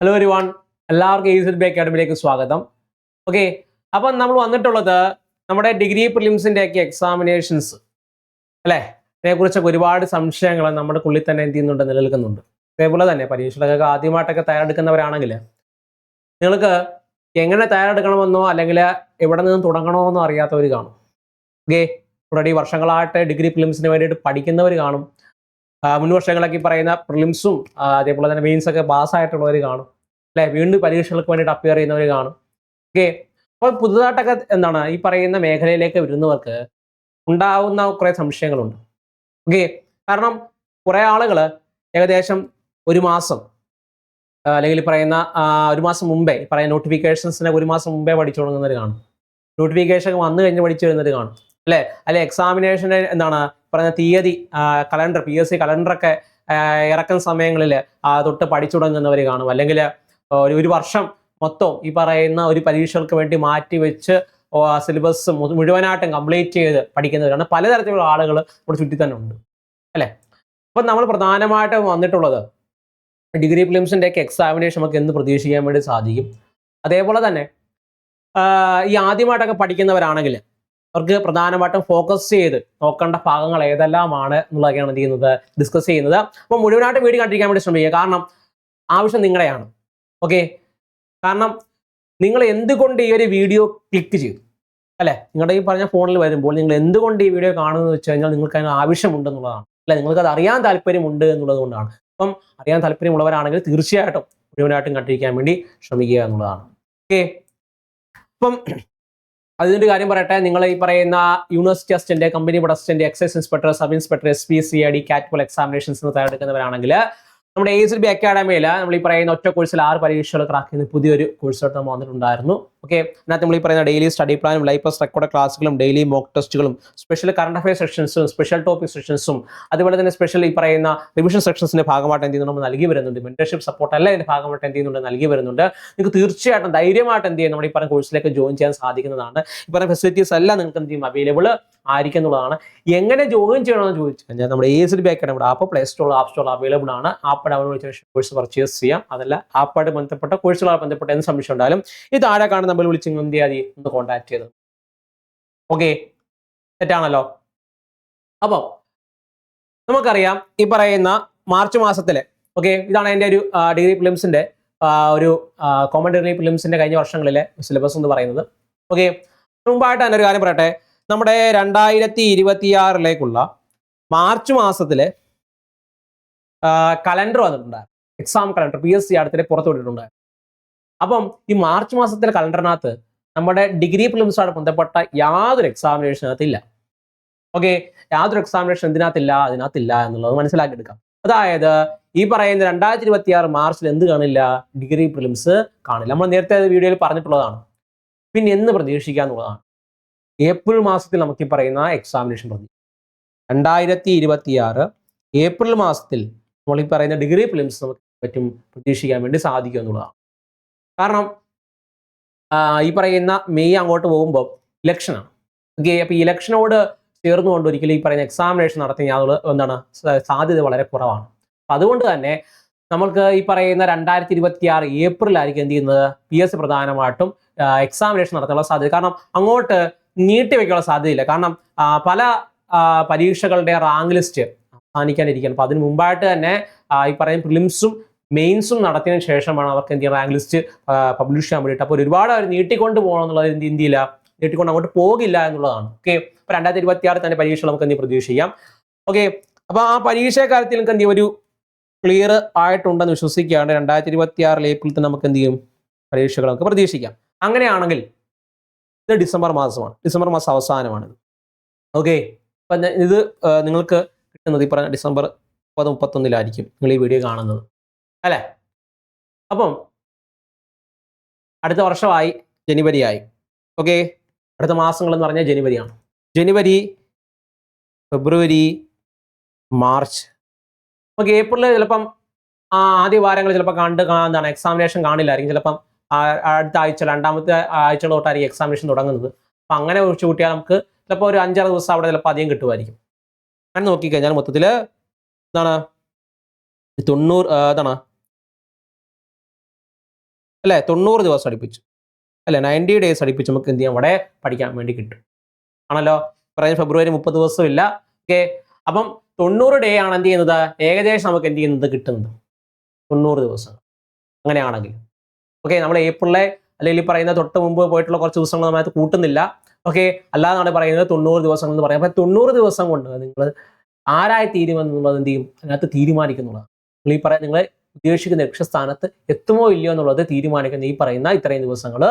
Hello everyone, എല്ലാവർക്കും EZB അക്കാഡമിയിലേക്ക് സ്വാഗതം. Okay, അപ്പം നമ്മൾ വന്നിട്ടുള്ളത് നമ്മുടെ ഡിഗ്രി പ്രിലിംസിന്റെ ഒക്കെ എക്സാമിനേഷൻസ് അല്ലേ, അതിനെക്കുറിച്ചൊക്കെ ഒരുപാട് സംശയങ്ങൾ നമ്മുടെ ഉള്ളിൽ തന്നെ എന്ത് ചെയ്യുന്നുണ്ട്, നിലനിൽക്കുന്നുണ്ട്. അതേപോലെ തന്നെ പരീക്ഷകളൊക്കെ ആദ്യമായിട്ടൊക്കെ തയ്യാറെടുക്കുന്നവരാണെങ്കിൽ നിങ്ങൾക്ക് എങ്ങനെ തയ്യാറെടുക്കണമെന്നോ അല്ലെങ്കിൽ എവിടെ നിന്ന് തുടങ്ങണമെന്നോ അറിയാത്തവർ കാണും. ഓക്കെ, ഓൾറെഡി വർഷങ്ങളായിട്ട് ഡിഗ്രി പ്രിലിംസിന് വേണ്ടിയിട്ട് പഠിക്കുന്നവർ കാണും. മുൻ വർഷങ്ങളൊക്കെ പറയുന്ന പ്രിലിംസും അതേപോലെ തന്നെ മെയിൻസ് ഒക്കെ പാസ്സായിട്ടുള്ളവർ കാണും അല്ലെ, വീണ്ടും പരീക്ഷകൾക്ക് വേണ്ടിയിട്ട് അപ്പിയർ ചെയ്യുന്നവർ കാണും. ഓക്കെ, അപ്പോൾ പുതുതായിട്ടൊക്കെ എന്താണ് ഈ പറയുന്ന മേഖലയിലേക്ക് വരുന്നവർക്ക് ഉണ്ടാവുന്ന കുറെ സംശയങ്ങളുണ്ട്. ഓക്കെ, കാരണം കുറെ ആളുകൾ ഏകദേശം ഒരു മാസം അല്ലെങ്കിൽ പറയുന്ന ഒരു മാസം മുമ്പേ പറയുന്ന നോട്ടിഫിക്കേഷൻസിനെ ഒരു മാസം മുമ്പേ പഠിച്ചു തുടങ്ങുന്നവർ കാണും. നോട്ടിഫിക്കേഷൻ വന്നു കഴിഞ്ഞ് പഠിച്ചു വരുന്നവർ കാണും അല്ലെ എക്സാമിനേഷൻ്റെ എന്താണ് പറയുന്ന തീയതി കലണ്ടർ PSC കലണ്ടറൊക്കെ ഇറക്കുന്ന സമയങ്ങളിൽ തൊട്ട് പഠിച്ചു തുടങ്ങുന്നവർ കാണും. അല്ലെങ്കിൽ ഒരു വർഷം മൊത്തം ഈ പറയുന്ന ഒരു പരീക്ഷകൾക്ക് വേണ്ടി മാറ്റി വെച്ച് സിലബസ് മുഴുവനായിട്ടും കംപ്ലീറ്റ് ചെയ്ത് പഠിക്കുന്നവരാണ്. പലതരത്തിലുള്ള ആളുകൾ ഇവിടെ ചുറ്റി തന്നെ ഉണ്ട് അല്ലേ. അപ്പം നമ്മൾ പ്രധാനമായിട്ടും വന്നിട്ടുള്ളത് ഡിഗ്രി പ്രിലിംസിൻ്റെ ഒക്കെ എക്സാമിനേഷൻ നമുക്ക് എന്ത് പ്രതീക്ഷിക്കാൻ വേണ്ടി സാധിക്കും. അതേപോലെ തന്നെ ഈ ആദ്യമായിട്ടൊക്കെ പഠിക്കുന്നവരാണെങ്കിൽ അവർക്ക് പ്രധാനമായിട്ടും ഫോക്കസ് ചെയ്ത് നോക്കേണ്ട ഭാഗങ്ങൾ ഏതെല്ലാമാണ് എന്നുള്ളതൊക്കെയാണ് എന്ത് ചെയ്യുന്നത്, ഡിസ്കസ് ചെയ്യുന്നത്. അപ്പോൾ മുഴുവനായിട്ട് വീഡിയോ കണ്ടിരിക്കാൻ വേണ്ടി ശ്രമിക്കുക. കാരണം ആവശ്യം നിങ്ങളുടെയാണ്. ഓക്കെ, കാരണം നിങ്ങൾ എന്തുകൊണ്ട് ഈ ഒരു വീഡിയോ ക്ലിക്ക് ചെയ്തു അല്ലെ, നിങ്ങളുടെ ഈ പറഞ്ഞ ഫോണിൽ വരുമ്പോൾ നിങ്ങൾ എന്തുകൊണ്ട് ഈ വീഡിയോ കാണുന്നത് വെച്ച് കഴിഞ്ഞാൽ നിങ്ങൾക്ക് അതിന് ആവശ്യമുണ്ടെന്നുള്ളതാണ് അല്ലെ, നിങ്ങൾക്ക് അത് അറിയാൻ താല്പര്യമുണ്ട് എന്നുള്ളത് കൊണ്ടാണ്. അപ്പം അറിയാൻ താല്പര്യമുള്ളവരാണെങ്കിൽ തീർച്ചയായിട്ടും മുഴുവനായിട്ടും കണ്ടിരിക്കാൻ വേണ്ടി ശ്രമിക്കുക എന്നുള്ളതാണ്. ഓക്കെ, അപ്പം അതിൻ്റെ കാര്യം പറയട്ടെ. നിങ്ങൾ ഈ പറയുന്ന university assistant, company board assistant, excise inspector, sub inspector, SPCID, കാറ്റ് എക്സാമിനേഷൻസ് തയ്യാറെടുക്കുന്നവരാണെങ്കിൽ നമ്മുടെ EZB അക്കാഡമിയിൽ നമ്മൾ ഈ പറയുന്ന ഒറ്റ കോഴ്സിൽ 6 പരീക്ഷകൾ ക്രാക്ക് ചെയ്യുന്ന പുതിയൊരു കോഴ്സായിട്ട് നമ്മൾ വന്നിട്ടുണ്ടായിരുന്നു. ഓക്കെ, അതിനകത്ത് നമ്മൾ ഈ പറയുന്ന ഡെയിലി സ്റ്റഡി പ്ലാനും ലൈവ് പ്ലസ് റെക്കോർഡ് ക്ലാസ്സുകളും ഡെയിലി മോക്ക് ടെസ്റ്റുകളും സ്പെഷ്യൽ കറണ്ട് അഫയർ സെക്ഷൻസും സ്പെഷ്യൽ ടോപ്പിക് സെക്ഷൻസും അതുപോലെ തന്നെ സ്പെഷ്യൽ ഈ പറയുന്ന റിവിഷൻ സെക്ഷൻസിന്റെ ഭാഗമായിട്ട് എന്ത് ചെയ്യുന്നു നമ്മൾ നൽകി വരുന്നുണ്ട്. മെന്റർഷിപ്പ് സപ്പോർട്ട് എല്ലാം ഇതിന്റെ ഭാഗമായിട്ട് എന്ത് ചെയ്യുന്നുണ്ട്, നൽകി വരുന്നുണ്ട്. നിങ്ങൾക്ക് തീർച്ചയായിട്ടും ധൈര്യമായിട്ട് എന്ത് ചെയ്യും, നമ്മുടെ ഈ പറയുന്ന കോഴ്സിലേക്ക് ജോയിൻ ചെയ്യാൻ സാധിക്കുന്നതാണ്. ഈ പറയുന്ന ഫെസിലിറ്റീസ് എല്ലാം നിങ്ങൾക്ക് എന്ത് ചെയ്യും, അവൈലബിൾ ആയിരിക്കും എന്നുള്ളതാണ്. എങ്ങനെ ജോയിൻ ചെയ്യണമെന്ന് ചോദിച്ചു കഴിഞ്ഞാൽ നമ്മുടെ EZB അക്കാഡമിയുടെ ആപ്പ് പ്ലേ സ്റ്റോറിൽ ആപ്പ് സ്റ്റോറിൽ അവൈലബിൾ ആണ്. ആപ്പ് ഡൗൺലോഡ് ചെയ്ത കോഴ്സ് പർച്ചേസ് ചെയ്യാം. അതല്ല ആപ്പായിട്ട് ബന്ധപ്പെട്ട കോഴ്സുകളായി ബന്ധപ്പെട്ട എന്ത് സംശയം ഉണ്ടായാലും ഈ താഴെ കാണുന്ന നമ്പറിൽ വിളിച്ച് എന്ത് ചെയ്യാതെ ഒന്ന് കോൺടാക്ട് ചെയ്ത്. ഓക്കെ, തെറ്റാണല്ലോ. അപ്പം നമുക്കറിയാം ഈ പറയുന്ന മാർച്ച് മാസത്തിലെ ഇതാണ് എൻ്റെ ഒരു ഡിഗ്രി പ്രിലിംസിന്റെ ഒരു കോമൺ ഡിഗ്രി പ്രിലിംസിന്റെ കഴിഞ്ഞ വർഷങ്ങളിലെ സിലബസ് എന്ന് പറയുന്നത്. ഓക്കെ, മുമ്പായിട്ട് തന്നെ ഒരു കാര്യം പറയട്ടെ. നമ്മുടെ 2026 മാർച്ച് മാസത്തിലെ കലണ്ടർ വന്നിട്ടുണ്ടായിരുന്നു. എക്സാം കലണ്ടർ PSC അടുത്തിടെ പുറത്തു വിട്ടിട്ടുണ്ടായിരുന്നു. അപ്പം ഈ മാർച്ച് മാസത്തിലെ കലണ്ടറിനകത്ത് നമ്മുടെ ഡിഗ്രി പ്രിലിംസുമായി ബന്ധപ്പെട്ട യാതൊരു എക്സാമിനേഷനകത്ത് ഇല്ല. ഓക്കെ, യാതൊരു എക്സാമിനേഷൻ അതിനകത്തില്ല എന്നുള്ളത് മനസ്സിലാക്കിയെടുക്കാം. അതായത് ഈ പറയുന്ന 2026 മാർച്ചിൽ എന്ത് കാണില്ല, ഡിഗ്രി പ്രിലിംസ് കാണില്ല. നമ്മൾ നേരത്തെ വീഡിയോയിൽ പറഞ്ഞിട്ടുള്ളതാണ്. പിന്നെ എന്ന് പ്രതീക്ഷിക്കുക എന്നുള്ളതാണ്. ഏപ്രിൽ മാസത്തിൽ നമുക്ക് ഈ പറയുന്ന എക്സാമിനേഷൻ പ്രതീക്ഷിക്കാം. 2026 ഏപ്രിൽ മാസത്തിൽ നമ്മൾ ഈ പറയുന്ന ഡിഗ്രി പ്രിലിംസ് നമുക്ക് പറ്റും പ്രതീക്ഷിക്കാൻ വേണ്ടി സാധിക്കും എന്നുള്ളതാണ്. കാരണം ഈ പറയുന്ന മെയ് അങ്ങോട്ട് പോകുമ്പോൾ ഇലക്ഷനാണ്. ഓക്കെ, അപ്പോൾ ഈ ഇലക്ഷനോട് ചേർന്നുകൊണ്ട് ഒരിക്കലും ഈ പറയുന്ന എക്സാമിനേഷൻ നടത്തി എന്താണ് സാധ്യത വളരെ കുറവാണ്. അപ്പം അതുകൊണ്ട് തന്നെ നമ്മൾക്ക് ഈ പറയുന്ന 2026 ഏപ്രിലായിരിക്കും എന്ത് ചെയ്യുന്നത്, PSC പ്രധാനമായിട്ടും എക്സാമിനേഷൻ നടത്താനുള്ള സാധ്യത. കാരണം അങ്ങോട്ട് നീട്ടിവെക്കാനുള്ള സാധ്യതയില്ല. കാരണം പല പരീക്ഷകളുടെ റാങ്ക് ലിസ്റ്റ് അവസാനിക്കാനിരിക്കുകയാണ്. അപ്പോൾ അതിന് മുമ്പായിട്ട് തന്നെ ഈ പറയുന്ന പ്രിലിംസും മെയിൻസും നടത്തിയതിനു ശേഷമാണ് അവർക്ക് എന്ത് ചെയ്യുക, റാങ്ക് ലിസ്റ്റ് പബ്ലിഷ് ചെയ്യാൻ വേണ്ടിയിട്ട്. അപ്പോൾ ഒരുപാട് അവർ നീട്ടിക്കൊണ്ട് പോകണം എന്നുള്ളത് ഇന്ത്യയില്ല, നീട്ടിക്കൊണ്ട് അങ്ങോട്ട് പോകില്ല എന്നുള്ളതാണ്. ഓക്കെ, അപ്പോൾ 2026 തന്നെ പരീക്ഷ നമുക്ക് എന്ത് പ്രതീക്ഷിക്കാം. ഓക്കെ, അപ്പോൾ ആ പരീക്ഷ കാര്യത്തിൽ നമുക്ക് എന്ത് ചെയ്യും, ഒരു ക്ലിയർ ആയിട്ടുണ്ടെന്ന് വിശ്വസിക്കുകയാണ്. 2026 ഏപ്രിൽ തന്നെ നമുക്ക് എന്ത് ചെയ്യും, പരീക്ഷകൾ നമുക്ക് പ്രതീക്ഷിക്കാം. അങ്ങനെയാണെങ്കിൽ ഇത് ഡിസംബർ മാസമാണ്, ഡിസംബർ മാസം അവസാനമാണ്. ഓക്കെ, അപ്പം ഇത് നിങ്ങൾക്ക് കിട്ടുന്നത് ഈ പറഞ്ഞ ഡിസംബർ 30-31 നിങ്ങൾ ഈ വീഡിയോ കാണുന്നത് അല്ലേ. അപ്പം അടുത്ത വർഷമായി, ജനുവരി ആയി. ഓക്കെ, അടുത്ത മാസങ്ങൾ എന്ന് പറഞ്ഞാൽ ജനുവരിയാണ്. ജനുവരി, ഫെബ്രുവരി, മാർച്ച്. ഓക്കെ, ഏപ്രിൽ ചിലപ്പം ആദ്യ വാരങ്ങൾ ചിലപ്പോൾ എന്താണ് എക്സാമിനേഷൻ കാണില്ലായിരിക്കും. ചിലപ്പം അടുത്ത ആഴ്ച, രണ്ടാമത്തെ ആഴ്ച തൊട്ടായിരിക്കും എക്സാമിനേഷൻ തുടങ്ങുന്നത്. അപ്പം അങ്ങനെ ഒഴിച്ചു കൂട്ടിയാൽ നമുക്ക് ചിലപ്പോൾ ഒരു 5-6 ദിവസം അവിടെ ചിലപ്പോൾ അധികം കിട്ടുമായിരിക്കും. അങ്ങനെ നോക്കിക്കഴിഞ്ഞാൽ മൊത്തത്തിൽ എന്താണ് 90 എന്താണ് അല്ലേ? 90 ദിവസം അടുപ്പിച്ച് അല്ലെ, 90 ഡേയ്സ് അടുപ്പിച്ച് നമുക്ക് എന്ത് ചെയ്യാം, അവിടെ പഠിക്കാൻ വേണ്ടി കിട്ടും. ആണല്ലോ? പറഞ്ഞ ഫെബ്രുവരി 30 ദിവസം ഇല്ല. ഓക്കെ, അപ്പം 90 ഡേ ആണ് എന്ത് ചെയ്യുന്നത്, ഏകദേശം നമുക്ക് എന്ത് ചെയ്യുന്നത് കിട്ടുന്നത് 90 ദിവസം അങ്ങനെയാണെങ്കിൽ. ഓക്കെ, നമ്മൾ ഏപ്രിലെ അല്ലെങ്കിൽ പറയുന്ന തൊട്ട് മുമ്പ് പോയിട്ടുള്ള കുറച്ച് ദിവസങ്ങൾ നമ്മളത് കൂട്ടുന്നില്ല. ഓക്കെ, അല്ലാതാണ് പറയുന്നത് 90 ദിവസം എന്ന് പറയാം. അപ്പൊ 90 ദിവസം കൊണ്ട് നിങ്ങൾ ആരായി തീരുമെന്നുള്ളത് എന്ത് ചെയ്യും, അതിനകത്ത് തീരുമാനിക്കുന്നുള്ളതാണ്. നിങ്ങൾ ഈ പറയുന്ന നിങ്ങൾ ഉദ്ദേശിക്കുന്ന ലക്ഷ്യസ്ഥാനത്ത് എത്തുമോ ഇല്ലയോ എന്നുള്ളത് തീരുമാനിക്കുന്ന ഈ പറയുന്ന ഇത്രയും ദിവസങ്ങൾ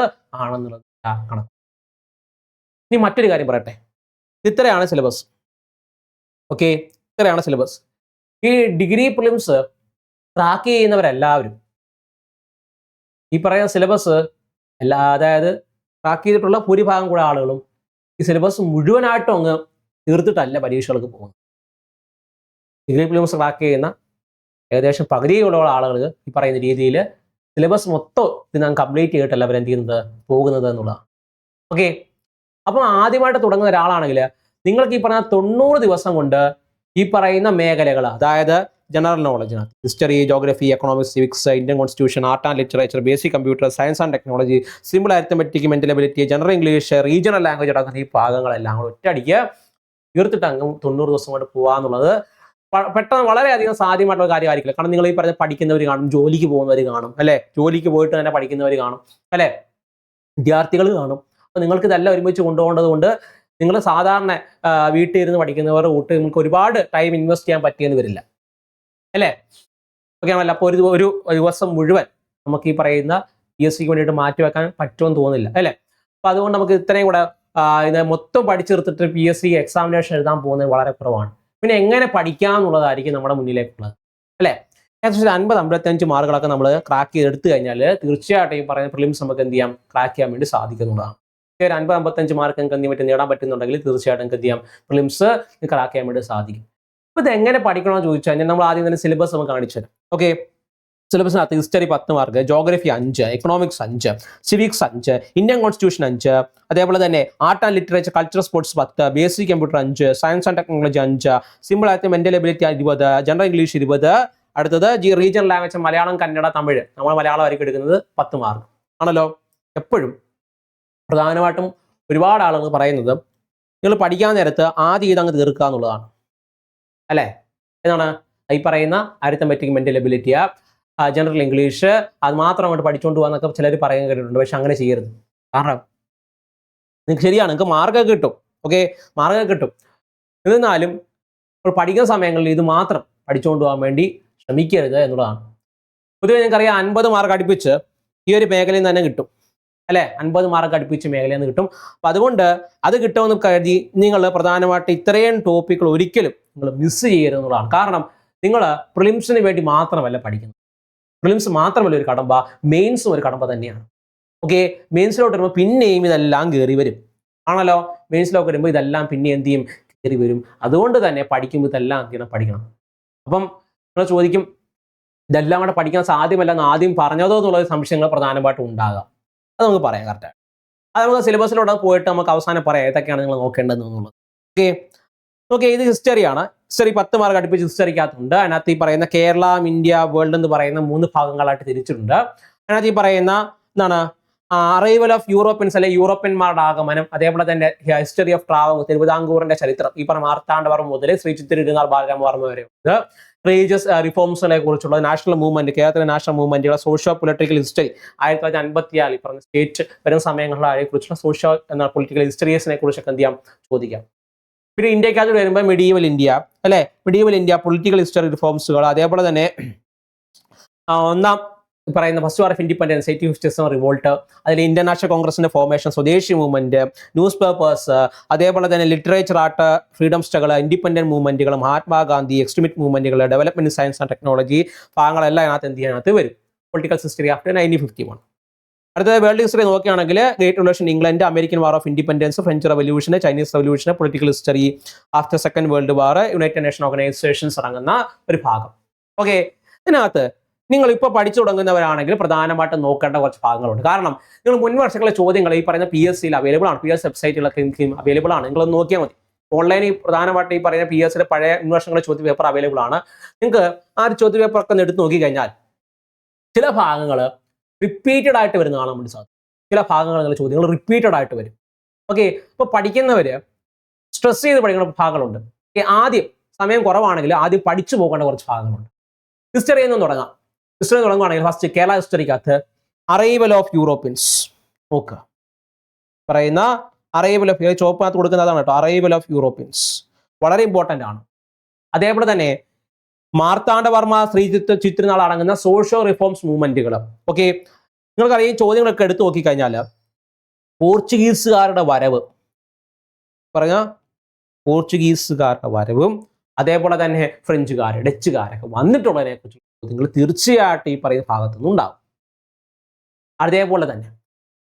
ആണെന്നുള്ളത് കണക്ക്. ഇനി മറ്റൊരു കാര്യം പറയട്ടെ, ഇത്രയാണ് സിലബസ്. ഓക്കെ, ഇത്രയാണ് സിലബസ്. ഈ ഡിഗ്രി പ്രിലിംസ് ട്രാക്ക് ചെയ്യുന്നവരെല്ലാവരും ഈ പറയുന്ന സിലബസ് അതായത് ട്രാക്ക് ചെയ്തിട്ടുള്ള ഭൂരിഭാഗം കൂടെ ആളുകളും ഈ സിലബസ് മുഴുവനായിട്ടും അങ്ങ് തീർത്തിട്ടല്ല പരീക്ഷകൾക്ക് പോകുന്നത്. ഡിഗ്രി പ്രിലിംസ് ട്രാക്ക് ചെയ്യുന്ന ഏകദേശം പകുതിയുള്ള ആളുകൾ ഈ പറയുന്ന രീതിയിൽ സിലബസ് മൊത്തം ഇതിനകം കംപ്ലീറ്റ് ചെയ്തിട്ടല്ല അവരെന്ത് ചെയ്യുന്നത്, പോകുന്നത് എന്നുള്ളതാണ്. ഓക്കെ, അപ്പോൾ ആദ്യമായിട്ട് തുടങ്ങുന്ന ഒരാളാണെങ്കിൽ നിങ്ങൾക്ക് ഈ പറഞ്ഞ 90 ദിവസം കൊണ്ട് ഈ പറയുന്ന മേഖലകൾ, അതായത് ജനറൽ നോളജിനകത്ത് history, geography, economics, civics, Indian constitution, art and literature, basic computer science and technology, simple arithmetic, mental ability, general English, regional language അടങ്ങുന്ന ഈ ഭാഗങ്ങളെല്ലാം കൂടെ ഒറ്റയടിക്ക് തീർത്തിട്ട് അങ്ങ് 90 ദിവസം കൊണ്ട് പോകാന്നുള്ളത് പെട്ടെന്ന് വളരെയധികം സാധ്യമായിട്ടുള്ള കാര്യമായിരിക്കില്ല. കാരണം നിങ്ങൾ ഈ പറഞ്ഞ പഠിക്കുന്നവർ കാണും, ജോലിക്ക് പോകുന്നവർ കാണും, അല്ലെ, ജോലിക്ക് പോയിട്ട് തന്നെ പഠിക്കുന്നവർ കാണും, അല്ലെ, വിദ്യാർത്ഥികൾ കാണും. അപ്പൊ നിങ്ങൾക്ക് ഇതെല്ലാം ഒരുമിച്ച് കൊണ്ടുപോകേണ്ടത് കൊണ്ട് നിങ്ങൾ സാധാരണ വീട്ടിൽ ഇരുന്ന് പഠിക്കുന്നവരുടെ കൂട്ട് നിങ്ങൾക്ക് ഒരുപാട് ടൈം ഇൻവെസ്റ്റ് ചെയ്യാൻ പറ്റിയെന്ന് വരില്ല, അല്ലേ? ഓക്കെ ആണല്ലോ? അപ്പോൾ ഒരു ദിവസം മുഴുവൻ നമുക്ക് ഈ പറയുന്ന PSCക്ക് വേണ്ടിയിട്ട് മാറ്റിവെക്കാൻ പറ്റുമെന്ന് തോന്നുന്നില്ല, അല്ലേ? അപ്പൊ അതുകൊണ്ട് നമുക്ക് ഇത്രയും കൂടെ ഇത് മൊത്തം പഠിച്ചെടുത്തിട്ട് PSC എക്സാമിനേഷൻ എഴുതാൻ പോകുന്നത് വളരെ കുറവാണ്. പിന്നെ എങ്ങനെ പഠിക്കാം എന്നുള്ളതായിരിക്കും നമ്മുടെ മുന്നിലേക്കുള്ളത്, അല്ലേ? ഏകദേശം 50-55 മാർക്കുകളൊക്കെ നമ്മൾ ക്രാക്ക് ചെയ്തെടുത്തു കഴിഞ്ഞാൽ തീർച്ചയായിട്ടും ഈ പറയുന്ന പ്രിലിംസ് നമുക്ക് എന്ത് ചെയ്യാം, ക്രാക്ക് ചെയ്യാൻ വേണ്ടി സാധിക്കുന്നുള്ളതാണ്. ഒരു 50-55 മാർക്ക് നിങ്ങൾക്ക് എന്ത് പറ്റും നേടാൻ പറ്റുന്നുണ്ടെങ്കിൽ തീർച്ചയായിട്ടും എന്ത് ചെയ്യാം, പ്രിലിംസ് ക്രാക്ക് ചെയ്യാൻ വേണ്ടി സാധിക്കും. അപ്പൊ ഇത് എങ്ങനെ പഠിക്കണമെന്ന് ചോദിച്ചു കഴിഞ്ഞാൽ നമ്മൾ ആദ്യം തന്നെ സിലബസ് നമുക്ക് കാണിച്ചു തരാം. ഓക്കെ, സിലബസിനകത്ത് history 10 mark, geography 5, economics 5, civics 5, Indian constitution 5, അതേപോലെ തന്നെ art and literature, culture, sports 10, basic computer 5, science and technology 5, simple ആയിട്ട് മെന്റൽ എബിലിറ്റി 20, ജനറൽ ഇംഗ്ലീഷ് 20, അടുത്തത് റീജിയണൽ ലാംഗ്വേജ് മലയാളം, കന്നഡ, തമിഴ്, നമ്മൾ മലയാളമായിരിക്കും എടുക്കുന്നത് 10 മാർക്ക് ആണല്ലോ. എപ്പോഴും പ്രധാനമായിട്ടും ഒരുപാട് ആളുകൾ പറയുന്നത് നിങ്ങൾ പഠിക്കാൻ നേരത്ത് ആദ്യം ഇതങ്ങ് തീർക്കുക എന്നുള്ളതാണ്, അല്ലേ? എന്താണ് ഈ പറയുന്ന arithmetic, mental ability, general English അത് മാത്രം അങ്ങോട്ട് പഠിച്ചുകൊണ്ട് പോകാന്നൊക്കെ ചിലർ പറയാൻ കേട്ടിട്ടുണ്ട്. പക്ഷെ അങ്ങനെ ചെയ്യരുത്. കാരണം നിങ്ങൾക്ക് ശരിയാണ്, നിങ്ങൾക്ക് മാർക്കൊക്കെ കിട്ടും, ഓക്കെ, മാർക്കൊക്കെ കിട്ടും. എന്നിരുന്നാലും ഇപ്പോൾ പഠിക്കുന്ന സമയങ്ങളിൽ ഇത് മാത്രം പഠിച്ചുകൊണ്ട് പോകാൻ വേണ്ടി ശ്രമിക്കരുത് എന്നുള്ളതാണ്. പൊതുവെ നിങ്ങൾക്കറിയാം 50 മാർക്ക് അടുപ്പിച്ച് ഈ ഒരു മേഖലയിൽ നിന്ന് തന്നെ കിട്ടും, അല്ലെ? 50 മാർക്ക് അടുപ്പിച്ച് മേഖലയിൽ നിന്ന് കിട്ടും. അപ്പൊ അതുകൊണ്ട് അത് കിട്ടുമെന്ന് കരുതി നിങ്ങൾ പ്രധാനമായിട്ട് ഇത്രയും ടോപ്പിക്കുകൾ ഒരിക്കലും നിങ്ങൾ മിസ് ചെയ്യരുത് എന്നുള്ളതാണ്. കാരണം നിങ്ങൾ പ്രിലിംസിന് വേണ്ടി മാത്രമല്ല പഠിക്കുന്നത്. പ്രിലിംസ് മാത്രമല്ല ഒരു കടമ്പ, മെയിൻസും ഒരു കടമ്പ തന്നെയാണ്. ഓക്കെ, മെയിൻസിലോട്ട് വരുമ്പോൾ പിന്നെയും ഇതെല്ലാം കയറി വരും, ആണല്ലോ? മെയിൻസിലോട്ട് വരുമ്പോൾ ഇതെല്ലാം പിന്നെ എന്ത് ചെയ്യും, കയറി വരും. അതുകൊണ്ട് തന്നെ പഠിക്കുമ്പോൾ ഇതെല്ലാം എന്ത് ചെയ്യണം, പഠിക്കണം. അപ്പം നിങ്ങൾ ചോദിക്കും ഇതെല്ലാം കൂടെ പഠിക്കാൻ സാധ്യമല്ലെന്ന് ആദ്യം പറഞ്ഞതോ എന്നുള്ള സംശയങ്ങൾ പ്രധാനമായിട്ടും ഉണ്ടാകാം. അത് നമുക്ക് പറയാം കറക്റ്റാണ്. അത് നമുക്ക് സിലബസിലൂടെ പോയിട്ട് നമുക്ക് അവസാനം പറയാം ഏതൊക്കെയാണ് നിങ്ങൾ നോക്കേണ്ടതെന്നുള്ളത്. ഓക്കെ, ഓക്കെ, ഇത് ഹിസ്റ്ററിയാണ്. ഹിസ്റ്ററി 10 മാർക്ക് അടുപ്പിച്ച് ഹിസ്റ്ററിക്കകത്തുണ്ട്. അതിനകത്ത് ഈ പറയുന്ന കേരള, ഇന്ത്യ, വേൾഡ് എന്ന് പറയുന്ന 3 ഭാഗങ്ങളായിട്ട് തിരിച്ചിട്ടുണ്ട്. അതിനകത്ത് ഈ പറയുന്ന എന്താണ് അറൈവൽ ഓഫ് യൂറോപ്യൻസ്, അല്ലെ യൂറോപ്യന്മാരുടെ ആഗമനം, അതേപോലെ തന്നെ ഹിസ്റ്ററി ഓഫ് ട്രാവൽ, തിരുവിതാംകൂറിന്റെ ചരിത്രം, ഈ പറഞ്ഞ മാർത്താണ്ഡവർമ്മ മുതൽ ശ്രീ ചിത്തിരി തിരുനാൾ ബാലരാമവർമ്മ വരെ ഉണ്ട്. റിലീജിയസ് റിഫോംസിനെ കുറിച്ചുള്ള നാഷണൽ മൂവ്മെന്റ്, കേരളത്തിലെ നാഷണൽ മൂവ്മെന്റുകൾ, സോഷ്യോ പൊളിറ്റിക്കൽ ഹിസ്റ്ററി 1956 ഈ പറഞ്ഞ സ്റ്റേറ്റ് വരുന്ന സമയങ്ങളെ കുറിച്ചുള്ള സോഷ്യോ എന്ന പൊളിറ്റിക്കൽ ഹിസ്റ്ററീസിനെ കുറിച്ചൊക്കെ എന്ത് ചെയ്യാം, ചോദിക്കാം. പിന്നെ ഇന്ത്യക്കകത്ത് വരുമ്പോൾ മെഡീവൽ ഇന്ത്യ, അല്ലെ, മെഡീവൽ ഇന്ത്യ, പൊളിറ്റിക്കൽ ഹിസ്റ്ററി റിഫോംസുകൾ, അതേപോലെ തന്നെ ഒന്നാം പറയുന്ന first war of independence, 1857 revolt, അതിൽ ഇന്ത്യൻ നാഷണൽ കോൺഗ്രസിന്റെ formation, swadeshi movement, newspapers, അതേപോലെ തന്നെ literature, art, freedom struggle, independent മൂവ്മെന്റുകൾ, മഹാത്മാഗാന്ധി, എക്സ്ട്രീമിസ്റ്റ് മൂവ്മെന്റുകൾ, ഡെവലപ്മെന്റ് സയൻസ് ആൻഡ് ടെക്നോളജി ഭാഗങ്ങളെല്ലാം അതിനകത്ത് എന്ത് ചെയ്യാനകത്ത് വരും. Political history after 1951. അടുത്തത് വേൾഡ് ഹിസ്റ്ററി നോക്കുകയാണെങ്കിൽ great revolution, England, American war of independence, French revolution, Chinese revolution, political history after second world war, United nation organisations അടങ്ങുന്ന ഒരു ഭാഗം. ഓക്കെ, ഇതിനകത്ത് നിങ്ങൾ ഇപ്പോൾ പഠിച്ചു തുടങ്ങുന്നവരാണെങ്കിൽ പ്രധാനമായിട്ടും നോക്കേണ്ട കുറച്ച് ഭാഗങ്ങളുണ്ട്. കാരണം നിങ്ങൾ മുൻ വർഷങ്ങളിലെ ചോദ്യങ്ങൾ ഈ പറയുന്ന PSCയിൽ അവൈലബിൾ ആണ്, PS വെബ്സൈറ്റുകളൊക്കെ അവൈലബിൾ ആണ്. നിങ്ങളൊന്ന് നോക്കിയാൽ മതി. ഓൺലൈനിൽ പ്രധാനമായിട്ട് ഈ പറയുന്ന PSCയുടെ പഴയ മുൻ വർഷങ്ങളിലെ ചോദ്യ പേപ്പർ അവൈലബിൾ ആണ്. നിങ്ങൾക്ക് ആ ഒരു ചോദ്യ പേപ്പർ ഒക്കെ എടുത്ത് നോക്കിക്കഴിഞ്ഞാൽ ചില ഭാഗങ്ങൾ റിപ്പീറ്റഡ് ആയിട്ട് വരുന്നതാണ് നമ്മൾ സാധിക്കും. ചില ഭാഗങ്ങൾ ചോദ്യങ്ങൾ റിപ്പീറ്റഡ് ആയിട്ട് വരും. ഓക്കെ, ഇപ്പോൾ പഠിക്കുന്നവര് സ്ട്രെസ് ചെയ്ത് പഠിക്കുന്ന ഭാഗങ്ങളുണ്ട്. ആദ്യം സമയം കുറവാണെങ്കിൽ ആദ്യം പഠിച്ചു പോകേണ്ട കുറച്ച് ഭാഗങ്ങളുണ്ട്. ഹിസ്റ്ററിയിൽ നിന്നും തുടങ്ങാം. ഹിസ്റ്ററി തുടങ്ങുകയാണെങ്കിൽ ഫസ്റ്റ് കേരള ഹിസ്റ്ററിക്കകത്ത് അറൈവൽ ഓഫ് യൂറോപ്യൻസ് നോക്കുക. പറയുന്ന അറൈവൽ ഓഫ് ചോപ്പിനകത്ത് കൊടുക്കുന്നതാണ് കേട്ടോ. അറൈവൽ ഓഫ് യൂറോപ്യൻസ് വളരെ ഇമ്പോർട്ടൻ്റ് ആണ്. അതേപോലെ തന്നെ മാർത്താണ്ഡവർമ്മ ശ്രീ ചിത്രനാൾ അടങ്ങുന്ന സോഷ്യോ റിഫോംസ് മൂവ്മെന്റുകൾ. ഓക്കെ, നിങ്ങൾക്കറിയാം ചോദ്യങ്ങളൊക്കെ എടുത്തു നോക്കിക്കഴിഞ്ഞാൽ പോർച്ചുഗീസുകാരുടെ വരവ് പറഞ്ഞ പോർച്ചുഗീസുകാരുടെ വരവും അതേപോലെ തന്നെ ഫ്രഞ്ചുകാർ, ഡച്ചുകാരൊക്കെ വന്നിട്ടുള്ളതിനെ കുറിച്ച് ചോദ്യങ്ങൾ തീർച്ചയായിട്ടും ഈ പറയുന്ന ഭാഗത്തു നിന്നുണ്ടാവും. അതേപോലെ തന്നെ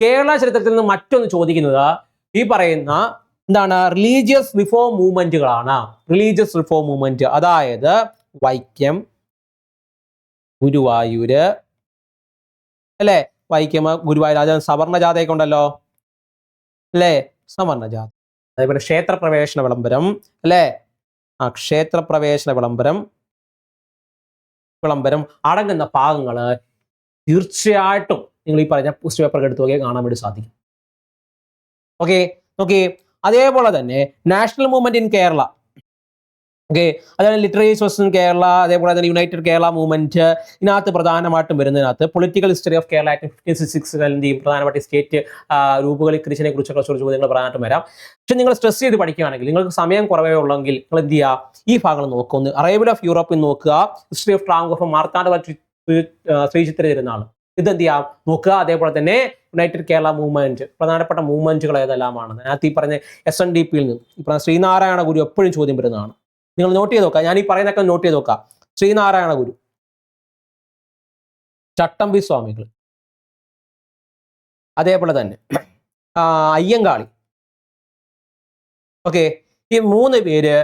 കേരള ചരിത്രത്തിൽ നിന്ന് മറ്റൊന്ന് ചോദിക്കുന്നത് ഈ പറയുന്ന എന്താണ് റിലീജിയസ് റിഫോം മൂവ്മെന്റുകളാണ്. റിലീജിയസ് റിഫോം മൂവ്മെന്റ്, അതായത് വൈക്കം, ഗുരുവായൂര് അല്ലെ, വൈക്കം ഗുരുവായൂർ സവർണ ജാഥയൊക്കെ ഉണ്ടല്ലോ അല്ലേ, സവർണ ജാഥ. അതേപോലെ ക്ഷേത്രപ്രവേശന വിളംബരം അല്ലേ, ക്ഷേത്രപ്രവേശന വിളംബരം അടങ്ങുന്ന ഭാഗങ്ങൾ തീർച്ചയായിട്ടും നിങ്ങൾ ഈ പറഞ്ഞ ക്വസ്റ്റ്യൻ പേപ്പർ എടുത്തു നോക്കിയാൽ കാണാൻ വേണ്ടി സാധിക്കും. ഓക്കെ, അതേപോലെ തന്നെ national movement in Kerala. Okay, അതായത് ലിറ്റററി സോഴ്സ് ഇൻ കേരള, അതേപോലെ തന്നെ യുണൈറ്റഡ് കേരള മൂവ്മെന്റ്. ഇതിനകത്ത് പ്രധാനമായിട്ടും വരുന്നതിനകത്ത് പൊളിറ്റിക്കൽ ഹിസ്റ്ററി ഓഫ് കേരള 1566 പ്രധാനമായിട്ട് സ്റ്റേറ്റ് രൂപവൽക്കരിച്ചതിനെ കുറിച്ചൊക്കെ ചോദ്യങ്ങൾ പ്രധാനമായിട്ടും വരാം. പക്ഷെ നിങ്ങൾ സ്ട്രെസ് ചെയ്ത് പഠിക്കുകയാണെങ്കിൽ, നിങ്ങൾക്ക് സമയം കുറവേ ഉള്ളെങ്കിൽ നിങ്ങൾ എന്ത് ചെയ്യുക, ഈ ഭാഗങ്ങൾ നോക്കുക. ഒന്ന് അറൈവൽ ഓഫ് യൂറോപ്പിൽ നോക്കുക, ഹിസ്റ്ററി ഓഫ് ട്രാങ്കോഫ് മാർത്താണ്ഡവർമ്മ ശ്രീ ചിത്ര തിരുനാൾ ഇതെന്ത് ചെയ്യാം നോക്കുക. അതേപോലെ തന്നെ യുണൈറ്റഡ് കേരള മൂവ്മെന്റ്, പ്രധാനപ്പെട്ട മൂവ്മെന്റുകൾ ഏതെല്ലാമാണ്. അതിനകത്ത് ഈ പറഞ്ഞ SNDP-യിൽ നിന്ന് ഈ പറഞ്ഞ ശ്രീനാരായണ ഗുരു എപ്പോഴും ചോദ്യം വരുന്നതാണ്. നിങ്ങൾ നോട്ട് ചെയ്ത് നോക്കുക, ഞാൻ ഈ പറയുന്നതൊക്കെ നോട്ട് ചെയ്ത് നോക്കുക. ശ്രീനാരായണ ഗുരു, ചട്ടമ്പി സ്വാമികൾ, അതേപോലെ തന്നെ അയ്യങ്കാളി. ഓക്കെ, ഈ 3 പേര്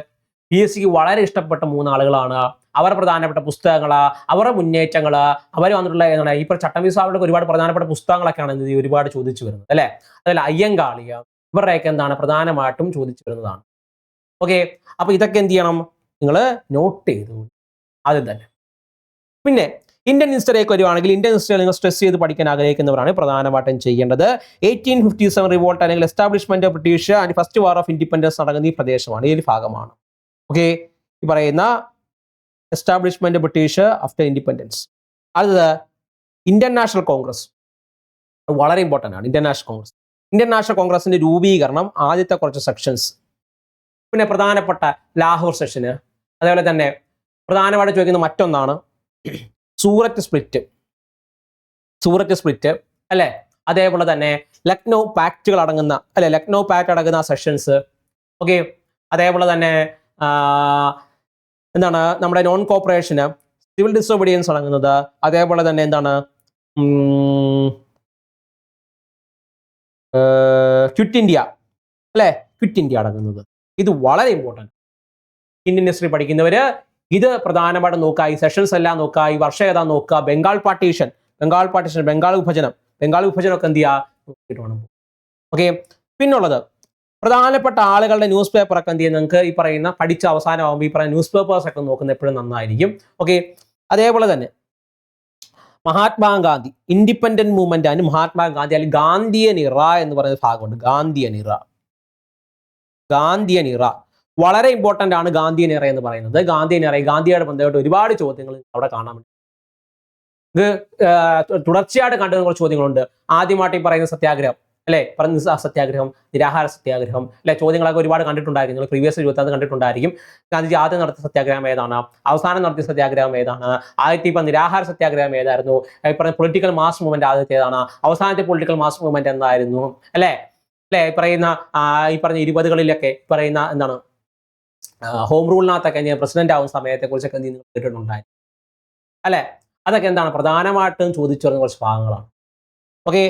PSCക്ക് വളരെ ഇഷ്ടപ്പെട്ട 3 ആളുകളാണ്. അവർ പ്രധാനപ്പെട്ട പുസ്തകങ്ങൾ, അവരുടെ മുന്നേറ്റങ്ങൾ, അവർ വന്നിട്ടുള്ള എന്താണ് ഈ ചട്ടമ്പി സ്വാമികളുടെ ഒരുപാട് പ്രധാനപ്പെട്ട പുസ്തകങ്ങളൊക്കെയാണ് എന്ത് ഒരുപാട് ചോദിച്ചു വരുന്നത് അല്ലെ. അതല്ല അയ്യങ്കാളിയ ഇവരുടെയൊക്കെ എന്താണ് പ്രധാനമായിട്ടും ചോദിച്ചു വരുന്നതാണ്. ഓക്കെ, അപ്പൊ ഇതൊക്കെ എന്ത് ചെയ്യണം, നിങ്ങൾ നോട്ട് ചെയ്തു ആദ്യം തന്നെ. പിന്നെ ഇന്ത്യൻ ഹിസ്റ്ററിയൊക്കെ വരുവാണെങ്കിൽ ഇന്ത്യൻ ഹിസ്റ്ററി നിങ്ങൾ സ്ട്രെസ് ചെയ്ത് പഠിക്കാൻ ആഗ്രഹിക്കുന്നവരാണ് പ്രധാനമായിട്ടും ചെയ്യേണ്ടത്. 1857 റിവോൾട്ട് അല്ലെങ്കിൽ establishment of British and first war of independence നടക്കുന്ന ഈ പ്രദേശമാണ്, ഈ ഒരു ഭാഗമാണ്. ഓക്കെ, ഈ പറയുന്ന എസ്റ്റാബ്ലിഷ്മെന്റ് ബ്രിട്ടീഷ് ആഫ്റ്റർ ഇൻഡിപെൻഡൻസ്. അടുത്തത് ഇന്ത്യൻ നാഷണൽ കോൺഗ്രസ്, വളരെ ഇമ്പോർട്ടൻ്റ് ആണ്. ഇന്ത്യൻ നാഷണൽ കോൺഗ്രസിന്റെ രൂപീകരണം, ആദ്യത്തെ കുറച്ച് സെക്ഷൻസ്, പിന്നെ പ്രധാനപ്പെട്ട ലാഹോർ സെഷന്, അതേപോലെ തന്നെ പ്രധാനമായിട്ട് ചോദിക്കുന്ന മറ്റൊന്നാണ് സൂററ്റ് സ്പ്ലിറ്റ് അല്ലെ. അതേപോലെ തന്നെ ലക്നൗ പാക്റ്റുകൾ അടങ്ങുന്ന ലക്നൗ പാക്ട് അടങ്ങുന്ന സെഷൻസ്. ഓക്കെ, അതേപോലെ തന്നെ എന്താണ് നമ്മുടെ നോൺ കോപ്പറേഷന്, സിവിൽ ഡിസോബീഡിയൻസ് അടങ്ങുന്നത്, അതേപോലെ തന്നെ എന്താണ് ക്വിറ്റ് ഇന്ത്യ അല്ലെ, ക്വിറ്റ് ഇന്ത്യ അടങ്ങുന്നത്. ഇത് വളരെ ഇമ്പോർട്ടൻറ്റ്. ഇന്ത്യൻ ഹിസ്റ്ററി പഠിക്കുന്നവര് ഇത് പ്രധാനമായിട്ടും നോക്കുക. ഈ സെഷൻസ് എല്ലാം നോക്കുക, ഈ വർഷം ഏതാ നോക്കുക. ബംഗാൾ വിഭജനമൊക്കെ എന്ത് ചെയ്യുക. ഓക്കെ, പിന്നുള്ളത് പ്രധാനപ്പെട്ട ആളുകളുടെ ന്യൂസ് പേപ്പർ ഒക്കെ എന്ത് ചെയ്യുക, നിങ്ങൾക്ക് ഈ പറയുന്ന പഠിച്ച അവസാനമാകുമ്പോൾ ഈ പറയുന്ന ന്യൂസ് പേപ്പേഴ്സ് ഒക്കെ നോക്കുന്നത് എപ്പോഴും നന്നായിരിക്കും. ഓക്കെ, അതേപോലെ തന്നെ മഹാത്മാഗാന്ധി ഇൻഡിപെൻഡന്റ് മൂവ്മെന്റ് ആണ്. മഹാത്മാഗാന്ധി അല്ലെങ്കിൽ ഗാന്ധിയൻ ഇറ എന്ന് പറയുന്ന ഭാഗമുണ്ട്. ഗാന്ധിയൻ ഇറ വളരെ ഇമ്പോർട്ടന്റ് ആണ്. ഗാന്ധിയൻ ഇറ എന്ന് പറയുന്നത് ഗാന്ധിയുടെ ബന്ധപ്പെട്ട് ഒരുപാട് ചോദ്യങ്ങൾ അവിടെ കാണാൻ പറ്റും. ഇത് തുടർച്ചയായിട്ട് കണ്ടുവരുന്ന കുറച്ച് ചോദ്യങ്ങളുണ്ട്. ആദ്യമായിട്ട് ഈ പറയുന്ന സത്യാഗ്രഹം അല്ലെ, സത്യാഗ്രഹം, നിരാഹാര സത്യാഗ്രഹം അല്ലെ, ചോദ്യങ്ങളൊക്കെ ഒരുപാട് കണ്ടിട്ടുണ്ടായിരിക്കും. നിങ്ങൾ പ്രീവിയസ് 20 കണ്ടിട്ടുണ്ടായിരിക്കും. ഗാന്ധിജി ആദ്യം നടത്തിയ സത്യാഗ്രഹം ഏതാണ്, അവസാനം നടത്തിയ സത്യാഗ്രഹം ഏതാണ്, ആദ്യത്തെ നിരാഹാര സത്യാഗ്രഹം ഏതായിരുന്നു, ഈ പറഞ്ഞ പൊളിറ്റിക്കൽ മാസ് മൂവ്മെന്റ് ആദ്യത്തെ ഏതാണ്, അവസാനത്തെ പൊളിറ്റിക്കൽ മാസ് മൂവ്മെന്റ് എന്തായിരുന്നു അല്ലെ. ഈ പറയുന്ന 20കളിലൊക്കെ പറയുന്ന എന്താണ് ഹോം റൂളിനകത്തൊക്കെ പ്രസിഡന്റ് ആവുന്ന സമയത്തെ കുറിച്ചൊക്കെ നിങ്ങൾ കേട്ടിട്ടുണ്ടായി അല്ലെ. അതൊക്കെ എന്താണ് പ്രധാനമായിട്ടും ചോദിച്ചു വരുന്ന കുറച്ച് ഭാഗങ്ങളാണ്. ഓക്കെ,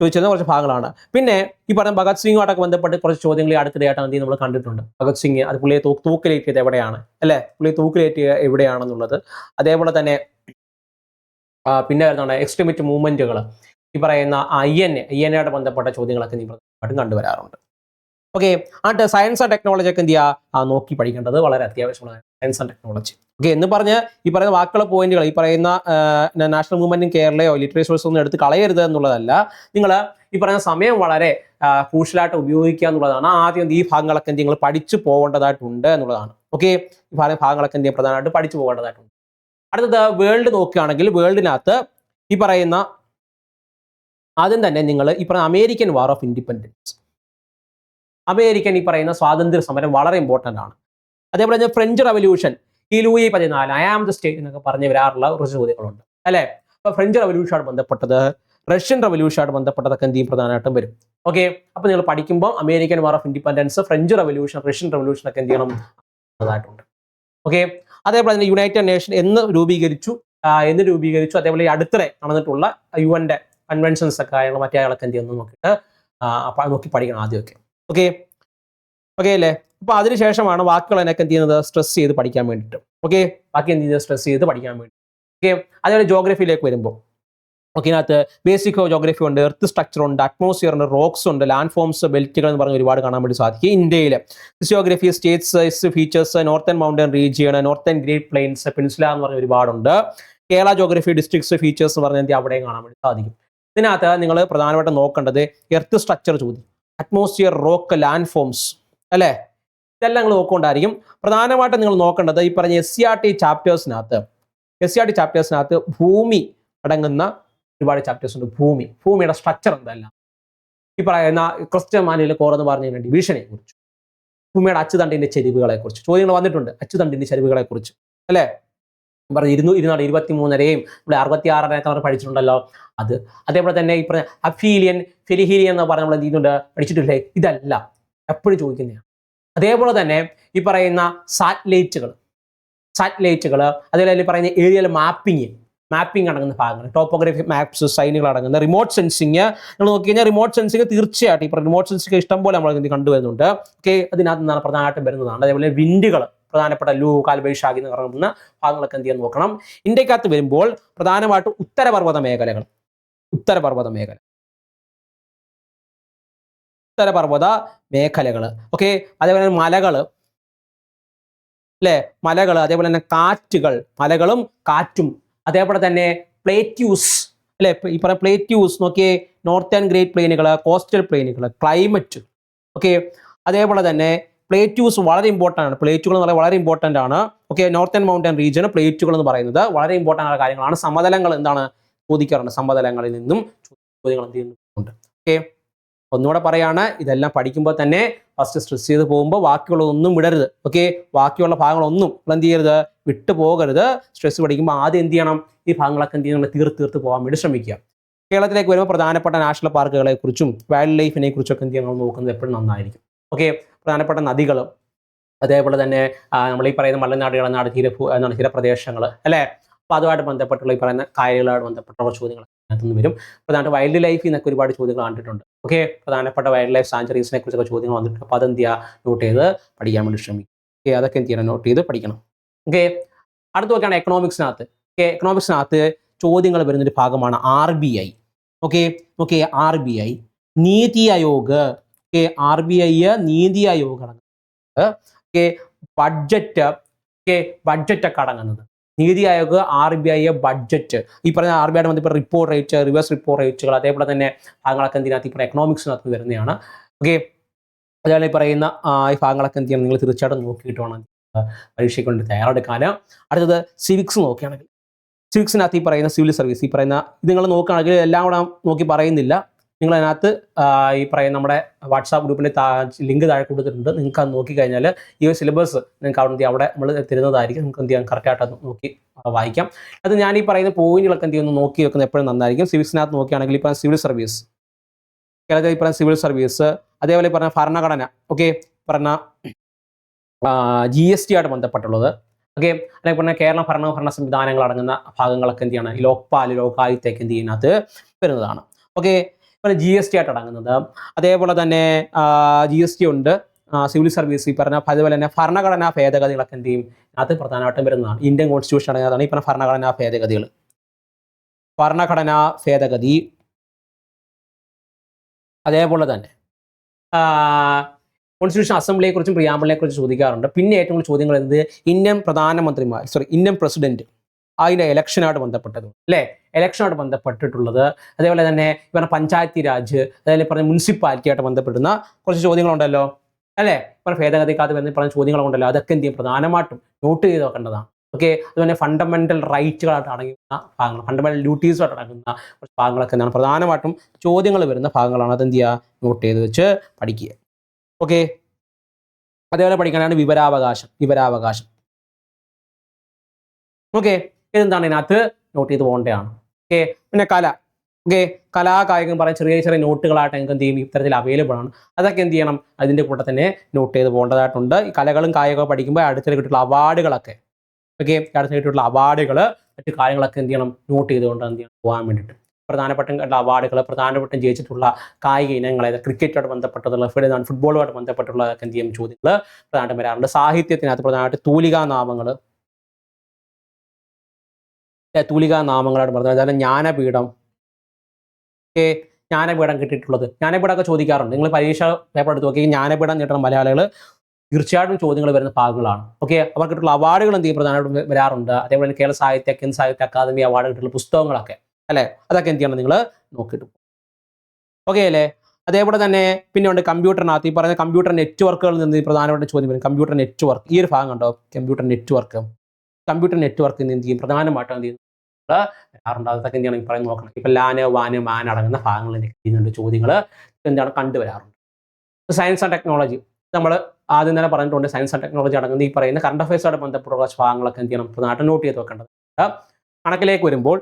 ചോദിച്ചിരുന്ന കുറച്ച് ഭാഗങ്ങളാണ്. പിന്നെ ഈ പറഞ്ഞ ഭഗത് സിംഗുമായിട്ടൊക്കെ ബന്ധപ്പെട്ട് കുറച്ച് ചോദ്യങ്ങൾ അടുത്തിടെയായിട്ട് എന്ത് നമ്മൾ കണ്ടിട്ടുണ്ട്. ഭഗത് സിംഗ് അത് പുള്ളിയെ തൂക്കിലേറ്റിയത് എവിടെയാണ് അല്ലെ, പുള്ളിയെ തൂക്കിലേറ്റിയത് എവിടെയാണെന്നുള്ളത്. അതേപോലെ തന്നെ പിന്നെ എന്താണ് എക്സ്ട്രീമിസ്റ്റ് മൂവ്മെന്റുകൾ, ഈ പറയുന്ന INA യായിട്ട് ബന്ധപ്പെട്ട ചോദ്യങ്ങളൊക്കെ നിങ്ങൾ കണ്ടുവരാറുണ്ട്. ഓക്കെ, ആണ്ട് സയൻസ് ആൻഡ് ടെക്നോളജി ഒക്കെ എന്ത് ചെയ്യുക നോക്കി പഠിക്കേണ്ടത് വളരെ അത്യാവശ്യമാണ്. സയൻസ് ആൻഡ് ടെക്നോളജി ഓക്കെ എന്ന് പറഞ്ഞ് ഈ പറയുന്ന വാക്കുകളെ പോയിന്റുകൾ ഈ പറയുന്ന നാഷണൽ മൂവ്മെന്റ് ഇൻ കേരളയോ ലിറ്ററേച്ചേഴ്സ് ഒന്നും എടുത്ത് കളയരുത് എന്നുള്ളതല്ല. നിങ്ങൾ ഈ പറയുന്ന സമയം വളരെ ക്രൂഷ്യലായിട്ട് ഉപയോഗിക്കുക എന്നുള്ളതാണ്. ആദ്യം ഈ ഭാഗങ്ങളൊക്കെ നിങ്ങൾ പഠിച്ചു പോകേണ്ടതായിട്ടുണ്ട് എന്നുള്ളതാണ്. ഓക്കെ, ഈ ഭാഗങ്ങളൊക്കെ എന്ത് പ്രധാനമായിട്ട് പഠിച്ചു പോകേണ്ടതായിട്ടുണ്ട്. അടുത്തത് വേൾഡ് നോക്കുകയാണെങ്കിൽ വേൾഡിനകത്ത് ഈ പറയുന്ന ആദ്യം തന്നെ നിങ്ങൾ ഈ പറയുന്ന American war of independence, American ഈ പറയുന്ന സ്വാതന്ത്ര്യ സമരം വളരെ ഇമ്പോർട്ടൻ്റ് ആണ്. അതേപോലെ തന്നെ ഫ്രഞ്ച് റവല്യൂഷൻ, ഈ Louis 14 I am the state എന്നൊക്കെ പറഞ്ഞ് വരാറുള്ള കുറച്ച് ചോദ്യങ്ങളുണ്ട് അല്ലെ. അപ്പൊ ഫ്രഞ്ച് റവല്യൂഷനായിട്ട് ബന്ധപ്പെട്ടത്, റഷ്യൻ റവല്യൂഷനായിട്ട് ബന്ധപ്പെട്ടതൊക്കെ എന്ത് ചെയ്യും പ്രധാനമായിട്ടും വരും. ഓക്കെ, അപ്പൊ നിങ്ങൾ പഠിക്കുമ്പോൾ American war of independence, French revolution, Russian revolution ഒക്കെ എന്ത് ചെയ്യണം ായിട്ടുണ്ട്. ഓക്കെ, അതേപോലെ തന്നെ യുണൈറ്റഡ് നേഷൻ എന്ന് രൂപീകരിച്ചു, അതേപോലെ ഈ അടുത്തിടെ നടന്നിട്ടുള്ള UN കൺവെൻഷൻസ് ഒക്കെ കാര്യങ്ങൾ മറ്റേ ആളൊക്കെ എന്ത് ചെയ്യുന്നു നോക്കിയിട്ട് നോക്കി പഠിക്കണം ആദ്യമൊക്കെ. ഓക്കെ ഓക്കെ അല്ലേ. അപ്പൊ അതിനുശേഷമാണ് വാക്കുകൾ എന്നൊക്കെ എന്ത് ചെയ്യുന്നത് സ്ട്രെസ് ചെയ്ത് പഠിക്കാൻ വേണ്ടിയിട്ട്. ഓക്കെ, ബാക്കി എന്ത് ചെയ്യുന്നത് സ്ട്രെസ് ചെയ്ത് പഠിക്കാൻ വേണ്ടി. ഓക്കെ, അതേപോലെ ജോഗ്രഫിയിലേക്ക് വരുമ്പോൾ ഓക്കെ, ഇതിനകത്ത് ബേസിക് ജോഗ്രഫി ഉണ്ട്, എർത്ത് സ്ട്രക്ചർ ഉണ്ട്, അറ്റ്മോസ്ഫിയർ ഉണ്ട്, റോക്സ് ഉണ്ട്, ലാൻഡ് ഫോംസ്, ബെൽറ്റുകൾ എന്ന് പറഞ്ഞ് ഒരുപാട് കാണാൻ വേണ്ടി സാധിക്കും. ഇന്ത്യയിൽ physiography, states, features, northern mountain region, northern great plains, peninsula എന്ന് പറഞ്ഞ ഒരുപാടുണ്ട്. കേരള ജോഗ്രഫി, ഡിസ്ട്രിക്ട്സ്, ഫീച്ചേഴ്സ് എന്ന് പറഞ്ഞാൽ അവിടെയും കാണാൻ വേണ്ടി സാധിക്കും. ഇതിനകത്ത് നിങ്ങൾ പ്രധാനമായിട്ടും നോക്കേണ്ടത് എർത്ത് സ്ട്രക്ചർ ചോദ്യം, അറ്റ്മോസ്ഫിയർ, റോക്ക്, ലാൻഡ് ഫോംസ് അല്ലേ, ഇതെല്ലാം നിങ്ങൾ നോക്കൊണ്ടായിരിക്കും. പ്രധാനമായിട്ടും നിങ്ങൾ നോക്കേണ്ടത് ഈ പറഞ്ഞ SCRT ചാപ്റ്റേഴ്സിനകത്ത് ഭൂമി അടങ്ങുന്ന ഒരുപാട് ചാപ്റ്റേഴ്സ് ഉണ്ട്. ഭൂമിയുടെ സ്ട്രക്ചർ എന്തല്ല, ഈ പറയുന്ന ക്രിസ്റ്റ്യൻ മാനുവൽ കോർ എന്ന് പറഞ്ഞ ഡിവിഷനെ കുറിച്ച്, ഭൂമിയുടെ അച്ചുതണ്ടിന്റെ ചെരിവുകളെ കുറിച്ച് ചോദ്യങ്ങൾ വന്നിട്ടുണ്ട്. അച്ചുതണ്ടിന്റെ ചെരിവുകളെ കുറിച്ച് അല്ലേ, പറഞ്ഞ 223 ഇവിടെ 66 അവർ പഠിച്ചിട്ടുണ്ടല്ലോ അത്. അതേപോലെ തന്നെ ഈ പറഞ്ഞ ഫെലിഹീലിയൻ എന്ന് പറഞ്ഞ നമ്മൾ എന്ത് ചെയ്യുന്നുണ്ട് പഠിച്ചിട്ടില്ലേ, ഇതല്ല എപ്പോഴും ചോദിക്കുന്നതാണ്. അതേപോലെ തന്നെ ഈ പറയുന്ന സാറ്റലൈറ്റുകൾ, അതേപോലെ പറയുന്ന ഏരിയൽ മാപ്പിംഗ് അടങ്ങുന്ന ഭാഗങ്ങൾ, ടോപ്പോഗ്രഫി മാപ്സ്, സൈനുകൾ അടങ്ങുന്ന റിമോട്ട് സെൻസിങ്. നിങ്ങൾ നോക്കി കഴിഞ്ഞാൽ റിമോട്ട് സെൻസിങ് തീർച്ചയായിട്ടും ഈ റിമോട്ട് സെൻസിങ് ഇഷ്ടം പോലെ നമ്മൾ കണ്ടുവരുന്നുണ്ട്. ഓക്കെ, അതിനകത്ത് നിന്നാണ് പ്രധാനമായിട്ടും വരുന്നതാണ്. അതേപോലെ വിൻഡുകൾ, പ്രധാനപ്പെട്ട കാൽബൈഷാഗി എന്ന് പറയുന്ന ഭാഗങ്ങളൊക്കെ എന്ത് ചെയ്യാൻ നോക്കണം. ഇന്ത്യക്കകത്ത് വരുമ്പോൾ പ്രധാനമായിട്ടും ഉത്തരപർവ്വത മേഖലകൾ. ഓക്കെ, അതേപോലെ തന്നെ മലകൾ അല്ലെ, അതേപോലെ തന്നെ മലകളും കാറ്റും, അതേപോലെ തന്നെ പ്ലേറ്റ്യൂസ് അല്ലെ, ഈ പറയുന്ന പ്ലേറ്റ്യൂസ് നോക്കിയേ, നോർത്തേൺ ഗ്രേറ്റ് പ്ലെയിനുകൾ, കോസ്റ്റൽ പ്ലെയിനുകൾ, ക്ലൈമറ്റ്. ഓക്കെ, അതേപോലെ തന്നെ പ്ലേറ്റ്യൂസ് വളരെ ഇമ്പോർട്ടൻ്റ് ആണ്. പ്ലേറ്റുകൾ എന്ന് പറയുന്നത് വളരെ ഇമ്പോർട്ടൻ്റ് ആണ്. ഓക്കെ, നോർത്തേൺ മൗണ്ടൻ റീജിയൻ പ്ലേറ്റുകൾ എന്ന് പറയുന്നത് വളരെ ഇമ്പോർട്ടൻ്റ് ആയ കാര്യങ്ങളാണ്. സമതലങ്ങൾ എന്താണ് ചോദിക്കാറുണ്ട്, സമതലങ്ങളിൽ നിന്നും ചോദ്യങ്ങൾ എന്ത് ചെയ്യുന്നുണ്ട്. ഓക്കെ, ഒന്നുകൂടെ പറയാണ്, ഇതെല്ലാം പഠിക്കുമ്പോൾ തന്നെ ഫസ്റ്റ് സ്ട്രെസ് ചെയ്ത് പോകുമ്പോൾ വാക്കുകളൊന്നും വിടരുത്. ഓക്കെ, ബാക്കിയുള്ള ഭാഗങ്ങളൊന്നും എന്ത് ചെയ്യരുത്, വിട്ടു പോകരുത്. സ്ട്രെസ് പഠിക്കുമ്പോൾ ആദ്യം എന്ത് ചെയ്യണം, ഈ ഭാഗങ്ങളൊക്കെ എന്ത് ചെയ്യണം തീർത്ത് പോകാൻ വേണ്ടി ശ്രമിക്കുക. കേരളത്തിലേക്ക് വരുമ്പോൾ പ്രധാനപ്പെട്ട നാഷണൽ പാർക്കുകളെ കുറിച്ചും വൈൽഡ് ലൈഫിനെ കുറിച്ചൊക്കെ എന്ത് ചെയ്യണം നോക്കുന്നത് എപ്പോഴും നന്നായിരിക്കും. ഓക്കെ, പ്രധാനപ്പെട്ട നദികളും അതേപോലെ തന്നെ നമ്മൾ ഈ പറയുന്ന മലനാടുകൾ, തീരപ്രദേശങ്ങൾ അല്ലേ, അപ്പോൾ അതുമായിട്ട് ബന്ധപ്പെട്ടുള്ള ഈ പറയുന്ന കായലുകളായിട്ട് ബന്ധപ്പെട്ടുള്ള ചോദ്യങ്ങൾ അതിനകത്തുനിന്ന് വരും. പ്രധാനപ്പെട്ട വൈൽഡ് ലൈഫിൽ നിന്നൊക്കെ ഒരുപാട് ചോദ്യങ്ങൾ കണ്ടിട്ടുണ്ട്. ഓക്കെ, പ്രധാനപ്പെട്ട വൈൽഡ് ലൈഫ് സാഞ്ചുറീസിനെ കുറിച്ചൊക്കെ ചോദ്യങ്ങൾ വന്നിട്ടുണ്ട്. അപ്പോൾ അതെന്ത് ചെയ്യുക, നോട്ട് ചെയ്ത് പഠിക്കാൻ വേണ്ടി ശ്രമിക്കും. ഓക്കെ, അതൊക്കെ എന്ത് ചെയ്യണം, നോട്ട് ചെയ്ത് പഠിക്കണം. ഓക്കെ, അടുത്ത് നോക്കുകയാണ് എക്കണോമിക്സിനകത്ത്. എക്കണോമിക്സിനകത്ത് ചോദ്യങ്ങൾ വരുന്നൊരു ഭാഗമാണ് RBI. Okay, RBI, NITI Aayog. Okay, RBI NITI Aayog അടങ്ങുന്നത്. Okay, budget ഒക്കെ അടങ്ങുന്നത്. നീതി ആയോഗ്, RBI, ബഡ്ജറ്റ്, ഈ പറഞ്ഞ RBIയുടെ ബന്ധപ്പെട്ട റിപ്പോർട്ട് റേറ്റ്, റിവേഴ്സ് റിപ്പോർട്ട് റേറ്റുകൾ, അതേപോലെ തന്നെ ഭാഗങ്ങളൊക്കെ എന്തിനകത്ത് ഈ പറയുന്ന എക്കണോമിക്സിനകത്ത് വരുന്നതാണ്. ഓക്കെ, അതേപോലെ ഈ പറയുന്ന ഈ ഭാഗങ്ങളൊക്കെ എന്ത് ചെയ്യണം, നിങ്ങൾ തീർച്ചയായിട്ടും നോക്കിയിട്ട് വേണം പരീക്ഷയ്ക്ക് വേണ്ടി തയ്യാറെടുക്കാൻ. അടുത്തത് സിവിക്സ് നോക്കുകയാണെങ്കിൽ, സിവിക്സിനകത്ത് ഈ പറയുന്ന സിവിൽ സർവീസ്, ഈ പറയുന്ന ഇത് നിങ്ങൾ നോക്കുകയാണെങ്കിൽ എല്ലാം കൂടെ നോക്കി പറയുന്നില്ല. നിങ്ങൾ അതിനകത്ത് ഈ പറയുന്ന നമ്മുടെ വാട്സാപ്പ് ഗ്രൂപ്പിൻ്റെ ലിങ്ക് താഴെ കൊടുത്തിട്ടുണ്ട്. നിങ്ങൾക്ക് അത് നോക്കിക്കഴിഞ്ഞാൽ ഈ സിലബസ് നിങ്ങൾക്ക് അവിടെ നമ്മൾ തരുന്നതായിരിക്കും. നിങ്ങൾക്ക് എന്ത് ചെയ്യാം, കറക്റ്റായിട്ട് അത് നോക്കി വായിക്കാം. അത് ഞാൻ ഈ പറയുന്ന പോയിന്റുകളൊക്കെ എന്ത് ചെയ്യുന്നു നോക്കി വെക്കുന്നത് എപ്പോഴും നന്നായിരിക്കും. സിവിക്സിനകത്ത് നോക്കുകയാണെങ്കിൽ ഈ പറയുന്ന സിവിൽ സർവീസ്, കേരളത്തിൽ ഈ പറയുന്ന സിവിൽ സർവീസ്, അതേപോലെ ഈ പറഞ്ഞ ഭരണഘടന, ഓക്കെ, പറഞ്ഞ GST ആയിട്ട് ബന്ധപ്പെട്ടുള്ളത്. ഓക്കെ, അതേപോലെ കേരള ഭരണ സംവിധാനങ്ങൾ അടങ്ങുന്ന ഭാഗങ്ങളൊക്കെ എന്ത് ചെയ്യണം, ലോകായുക്തയൊക്കെ എന്ത് ചെയ്യുന്നത് വരുന്നതാണ്. ഓക്കെ, പിന്നെ GST ആയിട്ട് അടങ്ങുന്നത്. അതേപോലെ തന്നെ GST ഉണ്ട്, സിവിൽ സർവീസ്, ഈ പറഞ്ഞ അതുപോലെ തന്നെ ഭരണഘടനാ ഭേദഗതികളൊക്കെ എന്ത് ചെയ്യും അത് പ്രധാനമായിട്ടും വരുന്നതാണ്. ഇന്ത്യൻ കോൺസ്റ്റിറ്റ്യൂഷൻ അടങ്ങുന്നതാണ് ഈ പറഞ്ഞ ഭരണഘടനാ ഭേദഗതി. അതേപോലെ തന്നെ കോൺസ്റ്റിറ്റ്യൂഷൻ അസംബ്ലിയെക്കുറിച്ചും പ്രിയാമ്പിളിനെക്കുറിച്ചും ചോദിക്കാറുണ്ട്. പിന്നെ ഏറ്റവും കൂടുതൽ ചോദ്യങ്ങൾ എന്ത് ഇന്ത്യൻ പ്രസിഡന്റ് അതിൻ്റെ ഇലക്ഷനായിട്ട് ബന്ധപ്പെട്ടത് അല്ലേ, ഇലക്ഷനായിട്ട് ബന്ധപ്പെട്ടിട്ടുള്ളത്. അതേപോലെ തന്നെ പറഞ്ഞ പഞ്ചായത്തി രാജ്, അതേപോലെ പറഞ്ഞ മുനിസിപ്പാലിറ്റിയായിട്ട് ബന്ധപ്പെടുന്ന കുറച്ച് ചോദ്യങ്ങളുണ്ടല്ലോ അല്ലേ, പറഞ്ഞ ഭേദഗതിക്കകത്ത് പറഞ്ഞ ചോദ്യങ്ങളുണ്ടല്ലോ, അതൊക്കെ എന്ത് ചെയ്യും പ്രധാനമായിട്ടും നോട്ട് ചെയ്ത് വെക്കേണ്ടതാണ്. ഓക്കെ, അതുപോലെ ഫണ്ടമെന്റൽ റൈറ്റുകളായിട്ട് അടങ്ങുന്ന ഭാഗങ്ങൾ, ഫണ്ടമെന്റൽ ഡ്യൂട്ടീസുമായിട്ട് അടങ്ങുന്ന കുറച്ച് ഭാഗങ്ങളൊക്കെ എന്താണ് പ്രധാനമായിട്ടും ചോദ്യങ്ങൾ വരുന്ന ഭാഗങ്ങളാണ്. അതെന്ത് ചെയ്യുക, നോട്ട് ചെയ്ത് വെച്ച് പഠിക്കുക. ഓക്കെ, അതേപോലെ പഠിക്കാനാണ് വിവരാവകാശം. ഓക്കെ, ഇതെന്താണ് ഇതിനകത്ത് നോട്ട് ചെയ്ത് പോകേണ്ടതാണ്. ഓക്കെ, പിന്നെ കലാകായികം പറയാൻ ചെറിയ ചെറിയ നോട്ടുകളായിട്ട് നിങ്ങൾക്ക് എന്ത് ചെയ്യും ഇത്തരത്തിൽ അവൈലബിൾ ആണ്. അതൊക്കെ എന്ത് ചെയ്യണം, അതിൻ്റെ കൂടെ തന്നെ നോട്ട് ചെയ്ത് പോകേണ്ടതായിട്ടുണ്ട്. ഈ കലകളും കായികവും പഠിക്കുമ്പോൾ അടുത്ത കിട്ടിയിട്ടുള്ള അവാർഡുകളൊക്കെ, ഓക്കെ, അടുത്ത കിട്ടിയിട്ടുള്ള അവാർഡുകൾ മറ്റു കാര്യങ്ങളൊക്കെ എന്ത് ചെയ്യണം നോട്ട് ചെയ്തുകൊണ്ട് എന്ത് ചെയ്യണം പോകാൻ വേണ്ടിയിട്ട്. പ്രധാനപ്പെട്ട അവാർഡുകൾ, പ്രധാനപ്പെട്ട ജയിച്ചിട്ടുള്ള കായിക ഇനങ്ങൾ, ക്രിക്കറ്റുമായിട്ട് ബന്ധപ്പെട്ടുള്ള ഫുട്ബോളുമായിട്ട് ബന്ധപ്പെട്ടുള്ളതൊക്കെ എന്ത് ചെയ്യും ചോദ്യങ്ങൾ പ്രധാനമായിട്ടും വരാറുണ്ട്. സാഹിത്യത്തിനകത്ത് പ്രധാനമായിട്ട് തൂലികാനാമങ്ങളായിട്ട് പറഞ്ഞത്, അതായത് ജ്ഞാനപീഠം. ഓക്കെ, ജ്ഞാനപീഠം കിട്ടിയിട്ടുള്ളത്, ജ്ഞാനപീഠമൊക്കെ ചോദിക്കാറുണ്ട്. നിങ്ങൾ പരീക്ഷ പേപ്പർ എടുത്ത് നോക്കി, ജ്ഞാനപീഠം കിട്ടുന്ന മലയാളികൾ തീർച്ചയായിട്ടും ചോദ്യങ്ങൾ വരുന്ന ഭാഗങ്ങളാണ്. ഓക്കെ, അവർക്കിട്ടുള്ള അവാർഡുകൾ എന്ത് ചെയ്യും പ്രധാനമായിട്ടും വരാറുണ്ട്. അതേപോലെ കേന്ദ്ര സാഹിത്യ അക്കാദമി അവാർഡ് കിട്ടിയിട്ടുള്ള പുസ്തകങ്ങളൊക്കെ അല്ലേ, അതൊക്കെ എന്ത് ചെയ്യണം നിങ്ങൾ നോക്കിയിട്ട്. ഓക്കെ അല്ലേ, അതേപോലെ തന്നെ പിന്നെ ഉണ്ട് കമ്പ്യൂട്ടറിനകത്ത് ഈ പറയുന്ന കമ്പ്യൂട്ടർ നെറ്റ്വർക്കുകളിൽ നിന്ന് പ്രധാനപ്പെട്ട ചോദ്യം വരും. കമ്പ്യൂട്ടർ നെറ്റ്വർക്ക്, ഈ ഒരു ഭാഗം കണ്ടോ, കമ്പ്യൂട്ടർ നെറ്റ്വർക്ക് എന്ത് ചെയ്യും പ്രധാനമായിട്ടും എന്ത് ചെയ്യുന്നത് വരാറുണ്ട്. അതൊക്കെ എന്ത് ചെയ്യണം പറയുന്നത് നോക്കണം. ഇപ്പം ലാന് വാന് മാൻ അടങ്ങുന്ന ഭാഗങ്ങളിൽ ചെയ്യുന്നുണ്ട് ചോദ്യങ്ങൾ എന്താണ് കണ്ടുവരാറുണ്ട്. സയൻസ് ആൻഡ് ടെക്നോളജി നമ്മൾ ആദ്യം തന്നെ പറഞ്ഞിട്ടുണ്ട്. സയൻസ് ആൻഡ് ടെക്നോളജി അടങ്ങുന്ന ഈ പറയുന്ന കറണ്ട് അഫയേഴ്സായിട്ട് ബന്ധപ്പെട്ടുള്ള ഭാഗങ്ങളൊക്കെ എന്ത് ചെയ്യണം പ്രധാനമായിട്ട് നോട്ട് ചെയ്ത് വെക്കേണ്ടത്. കണക്കിലേക്ക് വരുമ്പോൾ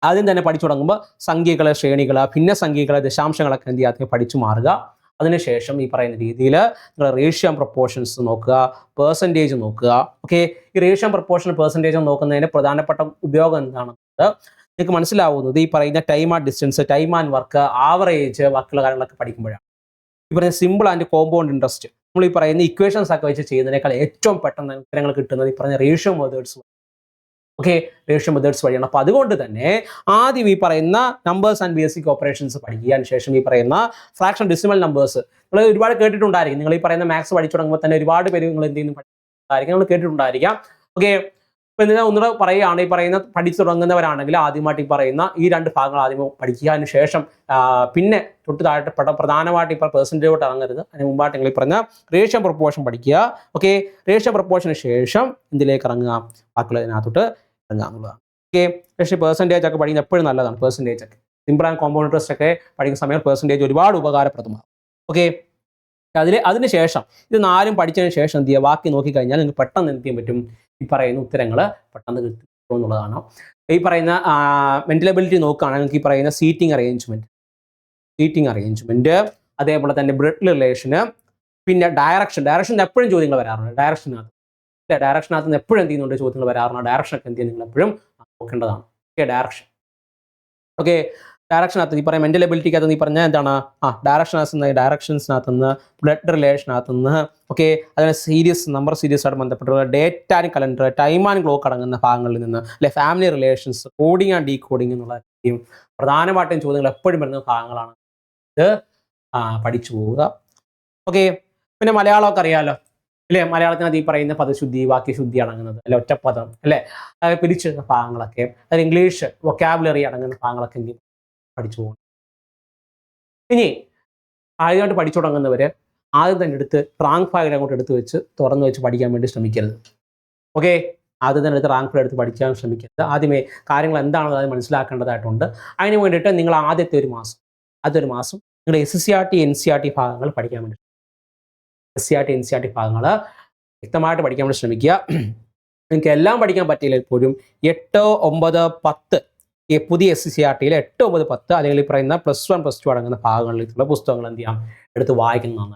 ആദ്യം തന്നെ പഠിച്ചു തുടങ്ങുമ്പോൾ സംഖ്യകൾ, ശ്രേണികൾ, ഭിന്നസംഖ്യകൾ, ദശാംശങ്ങളൊക്കെ എന്ത് ചെയ്യാതെ പഠിച്ചു മാറുക. അതിനുശേഷം ഈ പറയുന്ന രീതിയിൽ നിങ്ങൾ റേഷ്യോ പ്രൊപ്പോർഷൻസ് നോക്കുക, പെർസെൻറ്റേജ് നോക്കുക. ഓക്കെ, ഈ റേഷ്യോ പ്രൊപ്പോർഷൻ പെർസെൻറ്റേജ് നോക്കുന്നതിന് പ്രധാനപ്പെട്ട ഉപയോഗം എന്താണെന്നത് നിങ്ങൾക്ക് മനസ്സിലാവുന്നത് ഈ പറയുന്ന time and distance, time and work, average, വർക്കുള്ള കാര്യങ്ങളൊക്കെ പഠിക്കുമ്പോഴാണ്. ഈ പറയുന്ന സിമ്പിൾ ആൻഡ് കോമ്പൗണ്ട് ഇൻട്രസ്റ്റ്, നമ്മൾ ഈ പറയുന്ന ഇക്വേഷൻസ് ഒക്കെ വെച്ച് ചെയ്യുന്നതിനേക്കാൾ ഏറ്റവും പെട്ടെന്ന് ഉത്തരങ്ങൾ കിട്ടുന്നത് ഈ പറഞ്ഞ ratio methods. Okay, ratio methods വഴിയാണ്. അപ്പോൾ അതുകൊണ്ട് തന്നെ ആദ്യം ഈ പറയുന്ന നമ്പേഴ്സ് ആൻഡ് ബേസിക് ഓപ്പറേഷൻസ് പഠിക്കുക. ശേഷം ഈ പറയുന്ന ഫ്രാക്ഷൻ ഡെസിമൽ നമ്പേഴ്സ് നിങ്ങൾ ഒരുപാട് കേട്ടിട്ടുണ്ടായിരിക്കും. നിങ്ങൾ ഈ പറയുന്ന മാത്സ് പഠിച്ചു തുടങ്ങുമ്പോൾ തന്നെ ഒരുപാട് പേര് നിങ്ങൾ എന്ത് ചെയ്യുന്നു പഠിച്ചിട്ടുണ്ടായിരിക്കും, നിങ്ങൾ കേട്ടിട്ടുണ്ടായിരിക്കാം. ഓക്കെ, അപ്പോൾ എന്തിനാ ഒന്നുകൂടെ പറയുകയാണ്, ഈ പറയുന്ന പഠിച്ചു തുടങ്ങുന്നവരാണെങ്കിൽ ആദ്യമായിട്ട് ഈ പറയുന്ന ഈ രണ്ട് ഭാഗങ്ങൾ ആദ്യം പഠിക്കുക. അതിന് ശേഷം പിന്നെ തൊട്ട് താഴെ പ്രധാനമായിട്ട് ഇപ്പോൾ പെർസെൻറ്റേജോട്ട് ഇറങ്ങരുത്. അതിന് മുമ്പായിട്ട് നിങ്ങൾ ഈ പറഞ്ഞ റേഷ്യോ പ്രൊപ്പോർഷൻ പഠിക്കുക. ഓക്കെ, റേഷ്യോ പ്രൊപ്പോർഷന് ശേഷം ഇതിലേക്ക് ഇറങ്ങുക, ബാക്കിയുള്ളതിനകത്തോട്ട് ഇറങ്ങുക എന്നുള്ളതാണ്. ഓക്കെ, പക്ഷേ പെർസെൻറ്റേജ് ഒക്കെ പഠിക്കുന്നത് എപ്പോഴും നല്ലതാണ്. പെർസെൻറ്റേജ് ഒക്കെ സിമ്പിൾ ആൻഡ് കോമ്പൗണ്ട് ഇൻട്രസ്റ്റ് ഒക്കെ പഠിക്കുന്ന സമയത്ത് പെർസെൻറ്റേജ് ഒരുപാട് ഉപകാരപ്രദമാണ്. ഓക്കെ, അതിന് ശേഷം ഇത് നാലും പഠിച്ചതിന് ശേഷം എന്ത് ചെയ്യുക, ബാക്കി നോക്കിക്കഴിഞ്ഞാൽ നിങ്ങൾക്ക് പെട്ടെന്ന് എന്ത് ചെയ്യാൻ പറ്റും, ഈ പറയുന്ന ഉത്തരങ്ങൾ പെട്ടെന്ന് കിട്ടും എന്നുള്ളതാണ്. ഈ പറയുന്ന മെന്റൽ എബിലിറ്റി നോക്കുകയാണെങ്കിൽ നിങ്ങൾക്ക് ഈ പറയുന്ന സീറ്റിംഗ് അറേഞ്ച്മെന്റ്, അതേപോലെ തന്നെ ബ്ലഡ് റിലേഷന്, പിന്നെ ഡയറക്ഷൻ എപ്പോഴും ചോദ്യങ്ങൾ വരാറുണ്ട്. ഡയറക്ഷനകത്ത് നിന്ന് എപ്പോഴും എന്ത് ചെയ്യുന്നുണ്ട് ചോദ്യങ്ങൾ വരാറുണ്ട്. ഡയറക്ഷനൊക്കെ എന്ത് ചെയ്യുക നിങ്ങൾ എപ്പോഴും നോക്കേണ്ടതാണ്. ഓക്കെ, ഓക്കെ, ഡയറക്ഷനകത്ത് ഈ പറയുന്ന മെന്റൽ എബിലിറ്റിക്കകത്ത് ഈ പറഞ്ഞാൽ എന്താണ് ഡയറക്ഷൻസിനകത്ത് നിന്ന് ബ്ലഡ് റിലേഷനകത്ത് നിന്ന്, ഓക്കെ, അതിന് നമ്പർ സീരീസായിട്ട് ബന്ധപ്പെട്ടുള്ള date and calendar, time and clock അടങ്ങുന്ന ഭാഗങ്ങളിൽ നിന്ന്, അല്ലെ family relations, coding and decoding എന്നുള്ള പ്രധാനമായിട്ടും ചോദ്യങ്ങൾ എപ്പോഴും വരുന്ന ഭാഗങ്ങളാണ്. ഇത് പഠിച്ചു പോവുക. ഓക്കെ, പിന്നെ മലയാളമൊക്കെ അറിയാമല്ലോ അല്ലേ, മലയാളത്തിനകത്ത് ഈ പറയുന്ന പദശുദ്ധി, വാക്യശുദ്ധി അടങ്ങുന്നത്, അല്ലെ ഒറ്റപ്പദം, അല്ലെ പിരിച്ചുന്ന ഭാഗങ്ങളൊക്കെ, അതിൽ ഇംഗ്ലീഷ് വൊക്കാബുലറി അടങ്ങുന്ന ഭാഗങ്ങളൊക്കെ എന്ത് പഠിച്ചു പോകും. ഇനി ആദ്യമായിട്ട് പഠിച്ചു തുടങ്ങുന്നവർ ആദ്യം തന്നെ എടുത്ത് റാങ്ക് ഫയൽ അങ്ങോട്ട് എടുത്ത് വെച്ച് തുറന്നു വെച്ച് പഠിക്കാൻ വേണ്ടി ശ്രമിക്കരുത്. ഓക്കെ, ആദ്യം തന്നെ എടുത്ത് റാങ്ക് ഫയൽ എടുത്ത് പഠിക്കാൻ ശ്രമിക്കരുത്. ആദ്യമേ കാര്യങ്ങൾ എന്താണെന്ന് അത് മനസ്സിലാക്കേണ്ടതായിട്ടുണ്ട്. അതിന് വേണ്ടിയിട്ട് നിങ്ങൾ ആദ്യത്തെ ഒരു മാസം നിങ്ങൾ SCRT NCERT ഭാഗങ്ങൾ പഠിക്കാൻ വേണ്ടി SCRT NCERT ഭാഗങ്ങൾ വ്യക്തമായിട്ട് പഠിക്കാൻ വേണ്ടി ശ്രമിക്കുക. നിങ്ങൾക്ക് എല്ലാം പഠിക്കാൻ പറ്റിയില്ലെങ്കിൽ പോലും 8, 9, 10 ഈ പുതിയ SCRTയിൽ 8, 9, 10 അല്ലെങ്കിൽ ഈ പറയുന്ന +1, +2 അടങ്ങുന്ന ഭാഗങ്ങളിലുള്ള പുസ്തകങ്ങൾ എന്ത് ചെയ്യാം എടുത്ത് വായിക്കുന്നതാണ്.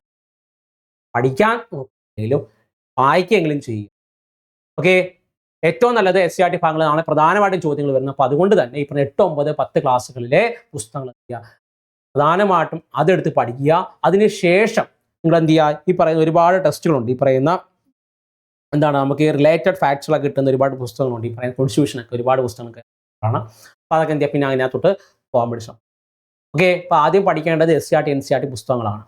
പഠിക്കാൻ നോക്കിയെങ്കിലും വായിക്കുകയെങ്കിലും ചെയ്യും. ഓക്കെ, ഏറ്റവും നല്ലത് SCRT ഭാഗങ്ങളാണ് പ്രധാനമായിട്ടും ചോദ്യങ്ങൾ വരുന്നത്. അപ്പോൾ അതുകൊണ്ട് തന്നെ ഈ പറഞ്ഞ 8, 9, 10 ക്ലാസ്സുകളിലെ പുസ്തകങ്ങൾ എന്ത് ചെയ്യുക പ്രധാനമായിട്ടും അതെടുത്ത് പഠിക്കുക. അതിനുശേഷം നിങ്ങൾ എന്ത് ചെയ്യുക, ഈ പറയുന്ന ഒരുപാട് ടെസ്റ്റുകളുണ്ട്. ഈ പറയുന്ന എന്താണ് നമുക്ക് റിലേറ്റഡ് ഫാക്ട്സുകളൊക്കെ കിട്ടുന്ന ഒരുപാട് പുസ്തകങ്ങളുണ്ട്. ഈ പറയുന്ന കോൺസ്റ്റിറ്റ്യൂഷനൊക്കെ ഒരുപാട് പുസ്തകങ്ങളൊക്കെ ആണ്. അപ്പോൾ അതൊക്കെ എന്ത് ചെയ്യുക പിന്നെ അതിനകത്തോട്ട് പോകാൻ പഠിച്ചു. ഓക്കെ, അപ്പോൾ ആദ്യം പഠിക്കേണ്ടത് SCRT NCERT പുസ്തകങ്ങളാണ്.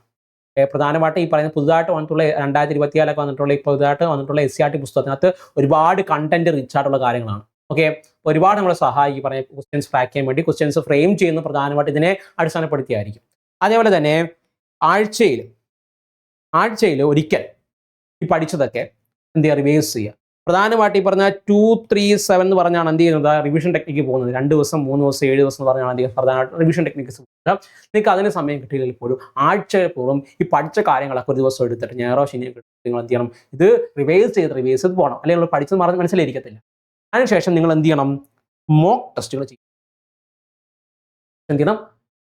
പ്രധാനമായിട്ട് ഈ പറയുന്ന പുതുതായിട്ട് വന്നിട്ടുള്ള 2024 വന്നിട്ടുള്ള ഈ പുതുതായിട്ട് വന്നിട്ടുള്ള SCERT പുസ്തകത്തിനകത്ത് ഒരുപാട് കണ്ടന്റ് റിച്ച് ആയിട്ടുള്ള കാര്യങ്ങളാണ്. ഓക്കെ, ഒരുപാട് നമ്മളെ സഹായിക്കും പറഞ്ഞ ക്വസ്റ്റ്യൻസ് ട്രാക്ക് ചെയ്യാൻ വേണ്ടി. ക്വസ്റ്റ്യൻസ് ഫ്രെയിം ചെയ്യുന്ന പ്രധാനമായിട്ട് ഇതിനെ അടിസ്ഥാനപ്പെടുത്തിയായിരിക്കും. അതേപോലെ തന്നെ ആഴ്ചയിൽ ഒരിക്കൽ ഈ പഠിച്ചതൊക്കെ എന്ത് ചെയ്യുക, റിവൈസ് ചെയ്യുക. പ്രധാനമായിട്ട് ഈ പറഞ്ഞ 2-3-7 എന്ന് പറഞ്ഞാണ് എന്ത് ചെയ്യുന്നത്, റിവിഷൻ ടെക്നിക്ക് പോകുന്നത്. 2 ദിവസം 3 ദിവസം 7 ദിവസം എന്ന് പറഞ്ഞാണ് എന്ത് ചെയ്യുക, പ്രധാനമായിട്ട് റിവിഷൻ ടെക്നിക്സ്. നിങ്ങൾക്ക് അതിന് സമയം കിട്ടിയില്ലെങ്കിൽ പോലും ആഴ്ചപൂർവ്വം ഈ പഠിച്ച കാര്യങ്ങളൊക്കെ ഒരു ദിവസം എടുത്തിട്ട് ഞായറോ ശനിയോ നിങ്ങൾ എന്ത് ചെയ്യണം, ഇത് റിവൈസ് ചെയ്ത് പോകണം. അല്ലെങ്കിൽ നിങ്ങൾ പഠിച്ചത് മനസ്സിലായിരിക്കത്തില്ല. അതിനുശേഷം നിങ്ങൾ എന്ത് ചെയ്യണം, മോക്ക് ടെസ്റ്റുകൾ ചെയ്യണം. എന്ത് ചെയ്യണം,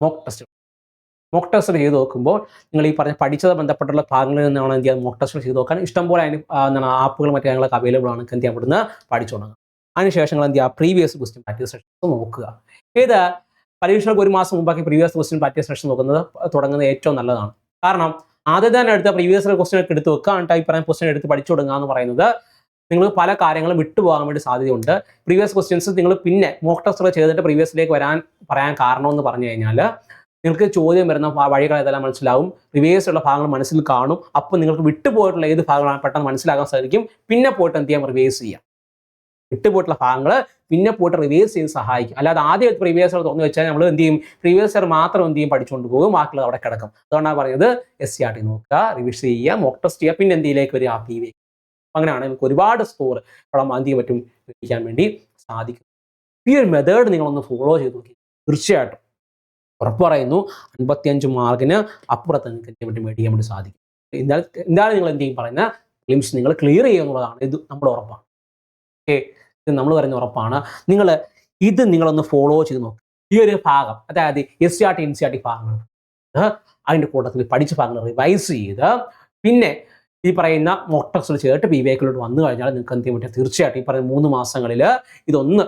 മോക്ക് ടെസ്റ്റ് ചെയ്ത് നോക്കുമ്പോൾ നിങ്ങൾ ഈ പറഞ്ഞ പഠിച്ചത് ബന്ധപ്പെട്ടുള്ള ഭാഗങ്ങളിൽ നിന്നാണ് എന്ത് ചെയ്യാൻ മോക്ക് ടെസ്റ്റ് ചെയ്ത് നോക്കാൻ ഇഷ്ടംപോലെ അതിന് എന്താണ് ആപ്പുകൾ മറ്റു കാര്യങ്ങളൊക്കെ അവൈലബിൾ ആണ്. എന്ത് ചെയ്യാൻ പറ്റുന്ന പഠിച്ചു തുടങ്ങുക. അതിനുശേഷം നിങ്ങൾ എന്ത് ചെയ്യുക, പ്രീവിയസ് ക്വസ്റ്റ്യൻ പ്രാക്ടീസ് സെഷൻസ് നോക്കുക. ഏത് പരീക്ഷകൾക്ക് 1 മാസം മുമ്പാക്കി പ്രീവിയസ് ക്വസ്റ്റ്യൻ പ്രാക്ടീസ് സെഷൻ തുടങ്ങുന്നത് ഏറ്റവും നല്ലതാണ്. കാരണം ആദ്യം തന്നെ എടുത്ത പ്രീവിയസ് ക്വസ്റ്റ്യൻ ഒക്കെ എടുത്ത് വെക്കുക, എന്നിട്ട് ഈ പറയുന്ന ക്വസ്റ്റ്യൻ എടുത്ത് പഠിച്ചു തുടങ്ങുക എന്ന് പറയുന്നത് നിങ്ങൾ പല കാര്യങ്ങളും വിട്ടുപോകാൻ വേണ്ടി സാധ്യതയുണ്ട്. പ്രീവിയസ് ക്വസ്റ്റ്യൻസ് നിങ്ങൾ പിന്നെ മോക്ക് ടെസ്റ്റ് ചെയ്തിട്ട് പ്രീവിയസിലേക്ക് പറയാൻ കാരണം എന്ന് പറഞ്ഞു കഴിഞ്ഞാൽ നിങ്ങൾക്ക് ചോദ്യം വരുന്ന വഴികൾ ഏതെല്ലാം മനസ്സിലാവും, റിവേഴ്സ് ഉള്ള ഭാഗങ്ങൾ മനസ്സിൽ കാണും. അപ്പോൾ നിങ്ങൾക്ക് വിട്ടുപോയിട്ടുള്ള ഏത് ഭാഗങ്ങളാണ് പെട്ടെന്ന് മനസ്സിലാക്കാൻ സാധിക്കും. പിന്നെ പോയിട്ട് എന്ത് ചെയ്യാം, റിവേഴ്സ് ചെയ്യാം. വിട്ടുപോയിട്ടുള്ള ഭാഗങ്ങൾ പിന്നെ പോയിട്ട് റിവേഴ്സ് ചെയ്ത് സഹായിക്കും. അല്ലാതെ ആദ്യം പ്രീവിയസ് തുറന്നു വെച്ചാൽ നമ്മൾ എന്ത് ചെയ്യും, പ്രീവിയസ് മാത്രം എന്ത് ചെയ്യും, പഠിച്ചുകൊണ്ട് പോകും, ബാക്കിയുള്ളത് അവിടെ കിടക്കും. അതുകൊണ്ടാണ് പറയുന്നത് SCERT നോക്കുക, റിവിഷൻ ചെയ്യുക, മോക്ക് ടെസ്റ്റ് ചെയ്യുക, പിന്നെ എന്തിലേക്ക് വരിക, PV. അങ്ങനെയാണ് നമുക്ക് ഒരുപാട് സ്കോർ അവിടെ എന്ത് ചെയ്യാൻ പറ്റും, ലഭിക്കാൻ വേണ്ടി സാധിക്കും. ഈ ഒരു മെത്തേഡ് നിങ്ങളൊന്ന് ഫോളോ ചെയ്ത് നോക്കി, തീർച്ചയായിട്ടും ഉറപ്പ് പറയുന്നു 55 മാർക്കിന് അപ്പുറത്ത് നിങ്ങൾക്ക് മേടിക്കാൻ വേണ്ടി സാധിക്കും. എന്തായാലും നിങ്ങൾ എന്ത് ചെയ്യും, പറയുന്ന ഫിലിംസ് നിങ്ങൾ ക്ലിയർ ചെയ്യുക എന്നുള്ളതാണ്. ഇത് നമ്മുടെ ഉറപ്പാണ്. ഓക്കെ, ഇത് നമ്മൾ പറയുന്ന ഉറപ്പാണ്. നിങ്ങളൊന്ന് ഫോളോ ചെയ്ത് നോക്കുക. ഈ ഒരു ഭാഗം, അതായത് SCERT NCERT ഭാഗങ്ങൾ, അതിൻ്റെ കൂട്ടത്തിൽ പഠിച്ച ഭാഗങ്ങൾ റിവൈസ് ചെയ്ത് പിന്നെ ഈ പറയുന്ന മോക്ക് ടെസ്റ്റുകൾ ചെയ്തിട്ട് PVയിലോട്ട് വന്നു കഴിഞ്ഞാൽ നിങ്ങൾക്ക് എന്ത് ചെയ്യാൻ പറ്റും, തീർച്ചയായിട്ടും ഈ പറയുന്ന 3 മാസങ്ങളിൽ ഇതൊന്ന്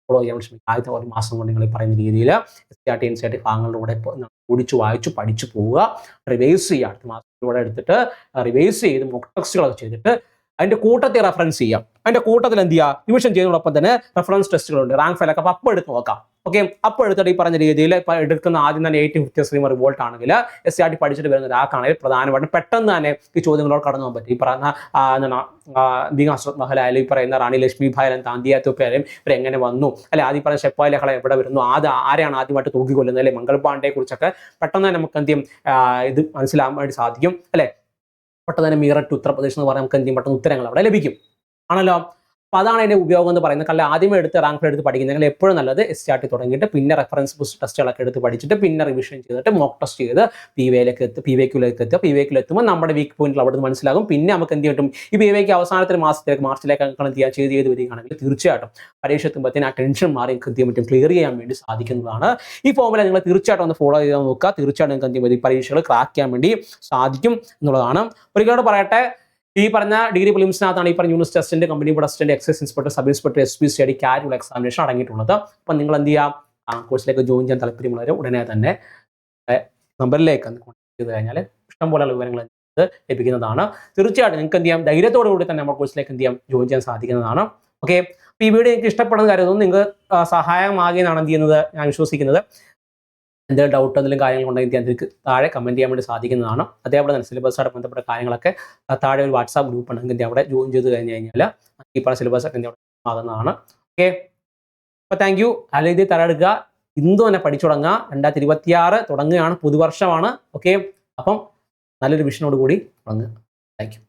ഫോളോ ചെയ്യാൻ ശ്രമിക്കുക. ആദ്യത്തെ 1 മാസം കൊണ്ട് നിങ്ങൾ ഈ പറയുന്ന രീതിയിൽ SCERT NCERT ഭാഗങ്ങളുടെ കൂടെ ഓടിച്ചു വായിച്ചു പഠിച്ചു പോവുക, റിവൈസ് ചെയ്യുക. അടുത്ത മാസത്തിലൂടെ എടുത്തിട്ട് റിവൈസ് ചെയ്ത് മോക്ക് ടെസ്റ്റുകളൊക്കെ ചെയ്തിട്ട് അതിൻ്റെ കൂട്ടത്തിൽ റെഫറൻസ് ചെയ്യാം. അതിൻ്റെ കൂട്ടത്തിൽ എന്ത് ചെയ്യുക, റിവിഷൻ ചെയ്യുന്നതോടൊപ്പം തന്നെ റെഫറൻസ് ടെസ്റ്റുകളുണ്ട്, റാങ്ക് ഫയലൊക്കെ. അപ്പോൾ അപ്പോൾ എടുത്ത് നോക്കാം. ഓക്കെ, അപ്പോൾ എടുത്തിട്ട് ഈ പറഞ്ഞ രീതിയിൽ എടുക്കുന്ന ആദ്യം തന്നെ 80-50 സ്ട്രീം റിവോൾട്ട് ആണെങ്കിൽ SCERT പഠിച്ചിട്ട് വരുന്ന ഒരാൾക്കാണെങ്കിൽ പ്രധാനമായിട്ടും പെട്ടെന്ന് തന്നെ ഈ ചോദ്യങ്ങളോട് കടന്നു പോകാൻ പറ്റും. ഈ പറയുന്ന ബീങ് അശ്വത് മഹൽ ആയാലും ഈ പറയുന്ന റാണി ലക്ഷ്മിഭായ് ആയാലും താന്തിയ തോപ്പയായാലും ഇവരെങ്ങനെ വന്നു, അല്ലെ ആദ്യം പറഞ്ഞ ഷെപ്പായി ലഹള എവിടെ വരുന്നു, ആരെയാണ് ആദ്യമായിട്ട് തൂക്കിക്കൊല്ലുന്നത്, അല്ലെ മംഗൾ പാണ്ഡെയെ കുറിച്ചൊക്കെ പെട്ടെന്ന് തന്നെ നമുക്ക് എന്ത് ചെയ്യും, ഇത് മനസ്സിലാക്കാൻ വേണ്ടി സാധിക്കും. അല്ലെ പെട്ടെന്ന് തന്നെ മീററ്റ് ഉത്തർപ്രദേശ് എന്ന് പറയാൻ നമുക്ക് എന്ത് ചെയ്യും, പെട്ടെന്ന് ഉത്തരങ്ങൾ അവിടെ ലഭിക്കും. ആണല്ലോ. അപ്പോൾ അതാണ് അതിൻ്റെ ഉപയോഗം എന്ന് പറയുന്നത്. കല്ല ആദ്യമേ എടുത്ത് റാങ്ക് എടുത്ത് പഠിക്കുന്നതിൽ എപ്പോഴും നല്ലത് SCERT തുടങ്ങിയിട്ട് പിന്നെ റെഫറൻസ് ടെസ്റ്റുകളൊക്കെ എടുത്ത് പഠിച്ചിട്ട് പിന്നെ റിവിഷൻ ചെയ്തിട്ട് മോക്ക് ടെസ്റ്റ് ചെയ്ത് PVയിലേക്ക് എത്തുമ്പോൾ നമ്മുടെ വീക്ക് പോയിന്റിൽ അവിടെ നിന്ന് മനസ്സിലാകും. പിന്നെ നമുക്ക് എന്ത് ചെയ്യും, ഈ PVക്ക് അവസാനത്തെ മാർച്ചിലേക്ക് എന്ത് ചെയ്യാൻ ചെയ്ത് വരികയാണെങ്കിൽ തീർച്ചയായിട്ടും പരീക്ഷ എത്തുമ്പോഴത്തേന് ആ ടെൻഷൻ മാറി നിങ്ങൾക്ക് എന്ത് ചെയ്യാൻ പറ്റും, ക്ലിയർ ചെയ്യാൻ വേണ്ടി സാധിക്കുന്നതാണ്. ഈ ഫോർമുല നിങ്ങൾ തീർച്ചയായിട്ടും ഒന്ന് ഫോളോ ചെയ്ത് നോക്കുക. തീർച്ചയായിട്ടും നിങ്ങൾക്ക് എന്ത് ചെയ്യും, ഈ പരീക്ഷകൾ ക്രാക്ക് ചെയ്യാൻ വേണ്ടി സാധിക്കും എന്നുള്ളതാണ്. ഒരിക്കലോട് പറയട്ടെ, ഈ പറഞ്ഞ ഡിഗ്രി പ്രിലിംസിനകത്താണ് ഈ പറഞ്ഞ യൂണിറ്റ് ടെസ്റ്റിന്റെ, company board assistant, excise inspector, sub inspector, SPCID, CAT examination അടങ്ങിയിട്ടുള്ളത്. അപ്പം നിങ്ങൾ എന്ത് ചെയ്യാം, ആ കോഴ്സിലേക്ക് ജോയിൻ ചെയ്യാൻ താല്പര്യമുള്ളവർ ഉടനെ തന്നെ നമ്പറിലേക്ക് കോൺടാക്ട് ചെയ്ത് കഴിഞ്ഞാൽ ഇഷ്ടംപോലെയുള്ള വിവരങ്ങൾ ലഭിക്കുന്നതാണ്. തീർച്ചയായിട്ടും നിങ്ങൾക്ക് എന്ത് ചെയ്യാം, ധൈര്യത്തോടു കൂടി തന്നെ നമ്മുടെ കോഴ്സിലേക്ക് എന്ത് ചെയ്യാം, ജോയിൻ ചെയ്യാൻ സാധിക്കുന്നതാണ്. ഓക്കെ, അപ്പോൾ ഈ വീഡിയോ എനിക്ക് ഇഷ്ടപ്പെടുന്ന കാര്യമൊന്നും നിങ്ങൾക്ക് സഹായമാകുമെന്നാണ് എന്ത് ചെയ്യുന്നത് ഞാൻ വിശ്വസിക്കുന്നത്. എന്തെങ്കിലും ഡൗട്ട് എന്തെങ്കിലും കാര്യങ്ങളുണ്ടെങ്കിൽ അതിലേക്ക് താഴെ കമൻറ്റ് ചെയ്യാൻ വേണ്ടി സാധിക്കുന്നതാണ്. അതേപോലെ തന്നെ സിലബസുമായിട്ട് ബന്ധപ്പെട്ട കാര്യങ്ങളൊക്കെ താഴെ ഒരു വാട്സാപ്പ് ഗ്രൂപ്പ് ഉണ്ടെങ്കിൽ അവിടെ ജോയിൻ ചെയ്ത് കഴിഞ്ഞ് കഴിഞ്ഞാൽ ഈ പറഞ്ഞ സിലബസ് ഒക്കെ അവിടെ ആകുന്നതാണ്. ഓക്കെ, അപ്പോൾ താങ്ക് യു. നല്ല രീതിയിൽ തയ്യാറെടുക്കുക, ഇന്ന് തന്നെ പഠിച്ചു തുടങ്ങുക. 2026 തുടങ്ങുകയാണ്, പുതുവർഷമാണ്. ഓക്കെ, അപ്പം നല്ലൊരു വിഷനോട് കൂടി തുടങ്ങുക. Thank you.